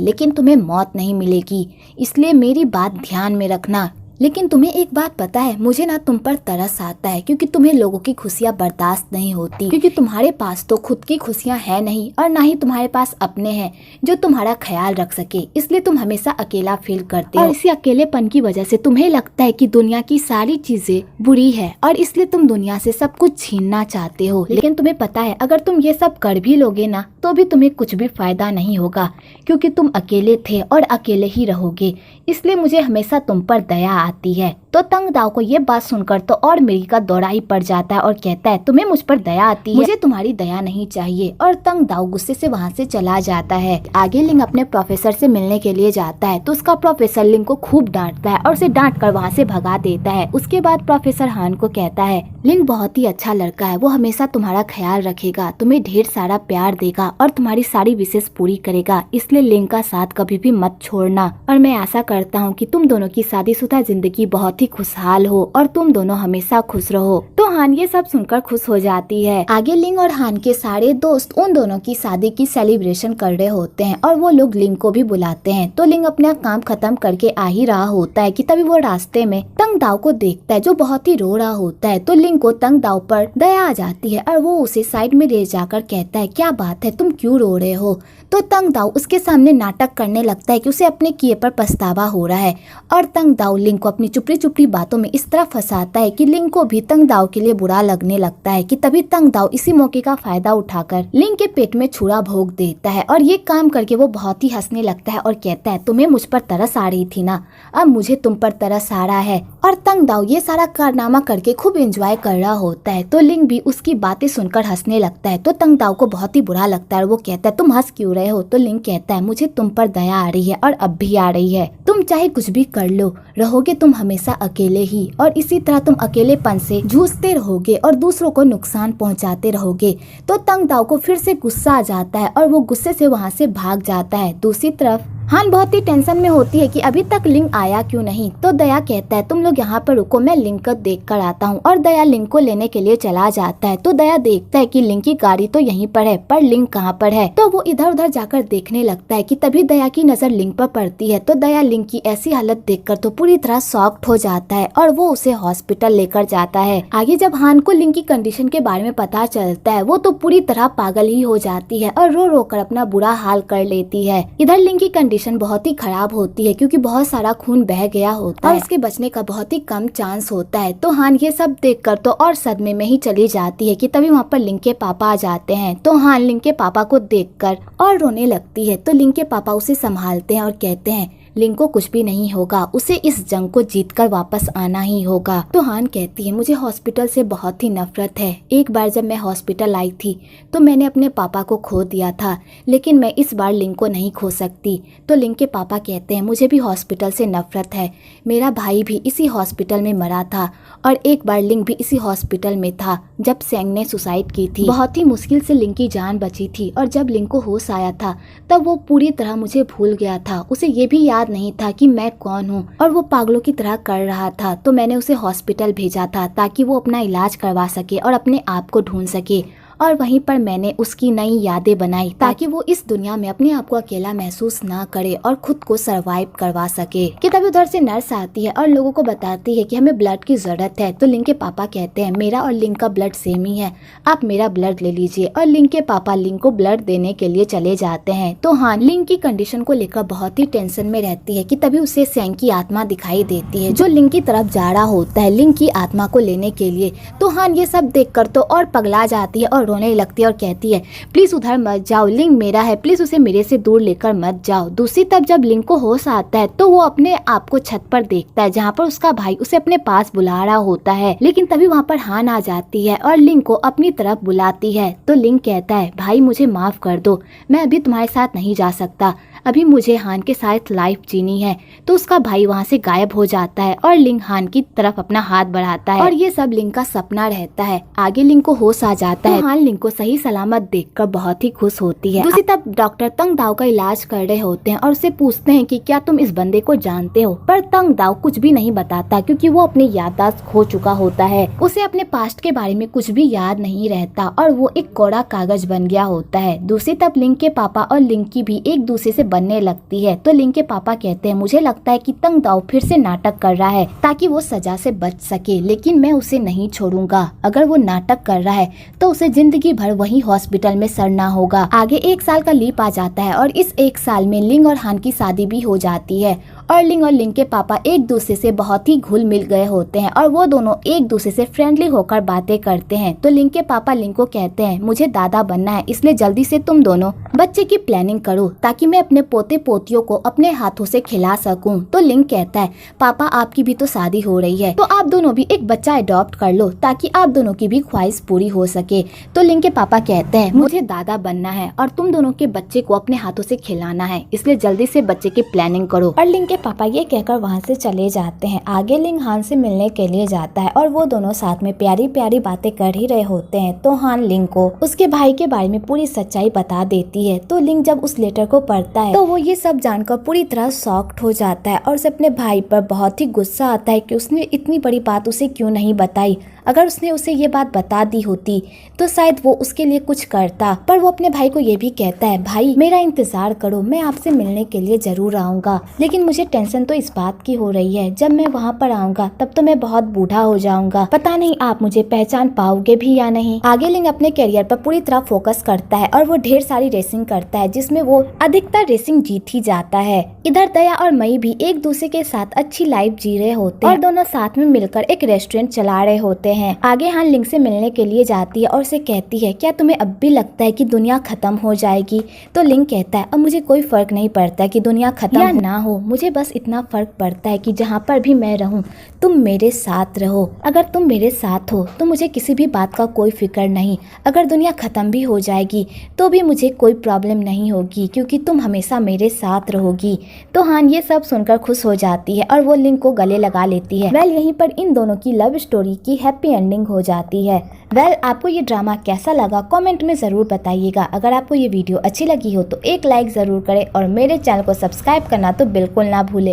लेकिन तुम्हें मौत नहीं मिलेगी। इसलिए मेरी बात ध्यान में रखना। लेकिन तुम्हें एक बात पता है, मुझे ना तुम पर तरस आता है क्योंकि तुम्हें लोगों की खुशियाँ बर्दाश्त नहीं होती, क्योंकि तुम्हारे पास तो खुद की खुशियाँ है नहीं और ना ही तुम्हारे पास अपने हैं जो तुम्हारा ख्याल रख सके। इसलिए तुम हमेशा अकेला फील करते हो और इसी अकेलेपन की वजह से तुम्हें लगता है कि दुनिया की सारी चीजें बुरी है और इसलिए तुम दुनिया से सब कुछ छीनना चाहते हो। लेकिन तुम्हें पता है अगर तुम ये सब कर भी लोगे ना तो भी तुम्हें कुछ भी फायदा नहीं होगा, क्योंकि तुम अकेले थे और अकेले ही रहोगे। इसलिए मुझे हमेशा तुम पर दया आती है। तो तंग दाव को ये बात सुनकर तो और मिर्गी का दौरा ही पड़ जाता है और कहता है तुम्हें मुझ पर दया आती है, मुझे तुम्हारी दया नहीं चाहिए। और तंग दाव गुस्से से वहाँ से चला जाता है। आगे लिंग अपने प्रोफेसर से मिलने के लिए जाता है तो उसका प्रोफेसर लिंग को खूब डांटता है और उसे डांट कर वहाँ से भगा देता है। उसके बाद प्रोफेसर हान को कहता है लिंग बहुत ही अच्छा लड़का है, वो हमेशा तुम्हारा ख्याल रखेगा, तुम्हें ढेर सारा प्यार देगा और तुम्हारी सारी विशेष पूरी करेगा। इसलिए लिंग का साथ कभी भी मत छोड़ना और मैं आशा करता हूँ कि तुम दोनों की शादीशुदा जिंदगी बहुत ही खुशहाल हो और तुम दोनों हमेशा खुश रहो। तो हान ये सब सुनकर खुश हो जाती है। आगे लिंग और हान के सारे दोस्त उन दोनों की शादी की सेलिब्रेशन कर रहे होते हैं और वो लोग लिंग को भी बुलाते हैं। तो लिंग अपना काम खत्म करके आ ही रहा होता है कि तभी वो रास्ते में तंग दाव को देखता है जो बहुत ही रो रहा होता है। तो लिंग को तंग दाव पर दया आ जाती है और वो उसे साइड में ले जाकर कहता है क्या बात है, तुम क्यों रो रहे हो। तो तंग दाव उसके सामने नाटक करने लगता है कि उसे अपने किए पर पछतावा हो रहा है और तंग दाव लिंग को अपनी चुपड़ी चुपड़ी बातों में इस तरह फंसाता है कि लिंग को भी तंग दाव के लिए बुरा लगने लगता है। कि तभी तंग दाव इसी मौके का फायदा उठाकर लिंग के पेट में छुरा भोंक देता है और ये काम करके वो बहुत ही हंसने लगता है और कहता है तुम्हें मुझ पर तरस आ रही थी ना, अब मुझे तुम पर तरस आ रहा है। और तंग दाव ये सारा कारनामा करके खूब एंजॉय कर रहा होता है। तो लिंग भी उसकी बातें सुनकर हंसने लगता है। तो तंग दाव को बहुत ही बुरा लगता है और वो कहता है तुम हंस क्यों रहे हो। तो लिंग कहता है मुझे तुम पर दया आ रही है और अब भी आ रही है। तुम चाहे कुछ भी कर लो, रहोगे तुम हमेशा अकेले ही और इसी तरह तुम अकेलेपन से जूझते रहोगे और दूसरों को नुकसान पहुंचाते रहोगे। तो तंग दाव को फिर से गुस्सा आ जाता है और वो गुस्से से वहाँ से भाग जाता है। दूसरी तरफ हान बहुत ही टेंशन में होती है कि अभी तक लिंग आया क्यों नहीं। तो दया कहता है तुम लोग यहाँ पर रुको, मैं लिंग को देख कर आता हूँ। और दया लिंग को लेने के लिए चला जाता है। तो दया देखता है कि लिंग की गाड़ी तो यहीं पर है पर लिंग कहाँ पर है। तो वो इधर उधर जाकर देखने लगता है कि तभी दया की नजर लिंग पर पड़ती है। तो दया लिंग की ऐसी हालत देखकर तो पूरी तरह शॉक्ड हो जाता है और वो उसे हॉस्पिटल लेकर जाता है। आगे जब हान को लिंग की कंडीशन के बारे में पता चलता है वो तो पूरी तरह पागल ही हो जाती है और रो रो कर अपना बुरा हाल कर लेती है। इधर लिंग की कंडीशन बहुत ही खराब होती है क्योंकि बहुत सारा खून बह गया होता है और इसके बचने का बहुत ही कम चांस होता है। तो हान ये सब देखकर तो और सदमे में ही चली जाती है कि तभी वहाँ पर लिंग के पापा आ जाते हैं। तो हान लिंग के पापा को देखकर और रोने लगती है। तो लिंग के पापा उसे संभालते हैं और कहते हैं लिंग को कुछ भी नहीं होगा, उसे इस जंग को जीतकर वापस आना ही होगा। तो हान कहती है मुझे हॉस्पिटल से बहुत ही नफरत है। एक बार जब मैं हॉस्पिटल आई थी तो मैंने अपने पापा को खो दिया था, लेकिन मैं इस बार लिंग को नहीं खो सकती। तो लिंग के पापा कहते हैं मुझे भी हॉस्पिटल से नफरत है, मेरा भाई भी इसी हॉस्पिटल में मरा था और एक बार लिंग भी इसी हॉस्पिटल में था जब सेंग ने सुसाइड की थी। बहुत ही मुश्किल से लिंग की जान बची थी और जब लिंग को होश आया था तब वो पूरी तरह मुझे भूल गया था। उसे ये भी याद नहीं था कि मैं कौन हूँ और वो पागलों की तरह कर रहा था। तो मैंने उसे हॉस्पिटल भेजा था ताकि वो अपना इलाज करवा सके और अपने आप को ढूंढ सके और वहीं पर मैंने उसकी नई यादें बनाई ताकि वो इस दुनिया में अपने आप को अकेला महसूस ना करे और खुद को सरवाइव करवा सके। कि तभी उधर से नर्स आती है और लोगों को बताती है कि हमें ब्लड की जरूरत है। तो लिंग के पापा कहते हैं मेरा और लिंग का ब्लड सेम ही है, आप मेरा ब्लड ले लीजिए। और लिंग के पापा लिंग को ब्लड देने के लिए चले जाते हैं। तो हाँ, लिंग की कंडीशन को लेकर बहुत ही टेंशन में रहती है कि तभी उसे सेंग की आत्मा दिखाई देती है जो लिंग की तरफ जा रहा होता है लिंग की आत्मा को लेने के लिए। तो हाँ, ये सब देखकर तो और पगला जाती है और रोने लगती है और कहती है प्लीज उधर मत जाओ, लिंग मेरा है, प्लीज उसे मेरे से दूर लेकर मत जाओ। दूसरी तरफ जब लिंग को होश आता है तो वो अपने आप को छत पर देखता है जहाँ पर उसका भाई उसे अपने पास बुला रहा होता है। लेकिन तभी वहाँ पर हान आ जाती है और लिंग को अपनी तरफ बुलाती है। तो लिंग कहता है भाई मुझे माफ कर दो, मैं अभी तुम्हारे साथ नहीं जा सकता, अभी मुझे हान के साथ लाइफ जीनी है। तो उसका भाई वहाँ से गायब हो जाता है और लिंग हान की तरफ अपना हाथ बढ़ाता है और ये सब लिंग का सपना रहता है। आगे लिंग को होश आ जाता है। हान लिंग को सही सलामत देखकर बहुत ही खुश होती है। दूसरी तरफ डॉक्टर तंग दाव का इलाज कर रहे होते हैं और उससे पूछते हैं कि क्या तुम इस बंदे को जानते हो, पर तंग दाव कुछ भी नहीं बताता क्योंकि वो अपनी याददाश्त खो चुका होता है। उसे अपने पास्ट के बारे में कुछ भी याद नहीं रहता और वो एक कोरा कागज बन गया होता है। दूसरी तरफ लिंग के पापा और लिंग की भी एक दूसरे से बनने लगती है। तो लिंग के पापा कहते हैं मुझे लगता है कि तंग दाव फिर से नाटक कर रहा है ताकि वो सजा से बच सके, लेकिन मैं उसे नहीं छोड़ूंगा। अगर वो नाटक कर रहा है तो उसे जिंदगी भर वही हॉस्पिटल में सड़ना होगा। आगे 1 साल का लीप आ जाता है और इस 1 साल में लिंग और हान की शादी भी हो जाती है और लिंग के पापा एक दूसरे से बहुत ही घुल मिल गए होते हैं और वो दोनों एक दूसरे से फ्रेंडली होकर बातें करते हैं। तो लिंग के पापा लिंग को कहते हैं मुझे दादा बनना है, इसलिए जल्दी से तुम दोनों बच्चे की प्लानिंग करो ताकि मैं अपने पोते पोतियों को अपने हाथों से खिला सकूं। तो लिंग कहता है पापा आपकी भी तो शादी हो रही है, तो आप दोनों भी एक बच्चा अडॉप्ट कर लो ताकि आप दोनों की भी ख्वाहिश पूरी हो सके। तो लिंग के पापा कहते हैं मुझे दादा बनना है और तुम दोनों के बच्चे को अपने हाथों से खिलाना है, इसलिए जल्दी से बच्चे की प्लानिंग करो। और लिंग के पापा ये कहकर वहाँ से चले जाते हैं। आगे लिंग हान से मिलने के लिए जाता है और वो दोनों साथ में प्यारी प्यारी बातें कर ही रहे होते हैं। तो हान लिंग को उसके भाई के बारे में पूरी सच्चाई बता देती है। तो लिंग जब उस लेटर को पढ़ता है तो वो ये सब जानकर पूरी तरह शॉक्ड हो जाता है और उसे अपने भाई पर बहुत ही गुस्सा आता है कि उसने इतनी बड़ी बात उसे क्यों नहीं बताई। अगर उसने उसे ये बात बता दी होती तो शायद वो उसके लिए कुछ करता। पर वो अपने भाई को ये भी कहता है भाई मेरा इंतजार करो, मैं आपसे मिलने के लिए जरूर आऊंगा, लेकिन मुझे टेंशन तो इस बात की हो रही है जब मैं वहाँ पर आऊंगा तब तो मैं बहुत बूढ़ा हो जाऊंगा, पता नहीं आप मुझे पहचान पाओगे भी या नहीं। आगे लिंग अपने करियर पर पूरी तरह फोकस करता है और वो ढेर सारी रेसिंग करता है जिसमें वो अधिकतर रेसिंग जीत ही जाता है। इधर दया और मई भी एक दूसरे के साथ अच्छी लाइफ जी रहे होते हैं और दोनों साथ में मिलकर एक रेस्टोरेंट चला रहे होते हैं। आगे हान लिंग से मिलने के लिए जाती है और उसे कहती है क्या तुम्हें अब भी लगता है कि दुनिया खत्म हो जाएगी। तो लिंग कहता है अब मुझे कोई फर्क नहीं पड़ता कि दुनिया खत्म या ना हो, मुझे बस इतना फर्क पड़ता है कि जहाँ पर भी मैं रहूँ तुम मेरे साथ रहो। अगर तुम मेरे साथ हो तो मुझे किसी भी बात का कोई फिक्र नहीं, अगर दुनिया खत्म भी हो जाएगी तो भी मुझे कोई प्रॉब्लम नहीं होगी क्योंकि तुम हमेशा मेरे साथ रहोगी। तो हान ये सब सुनकर खुश हो जाती है और वो लिंग को गले लगा लेती है। वेल यहीं पर इन दोनों की लव स्टोरी की हैप्पी एंडिंग हो जाती है। वेल आपको ये ड्रामा कैसा लगा कमेंट में जरूर बताइएगा। अगर आपको ये वीडियो अच्छी लगी हो तो एक लाइक जरूर करें और मेरे चैनल को सब्सक्राइब करना तो बिल्कुल ना भूले।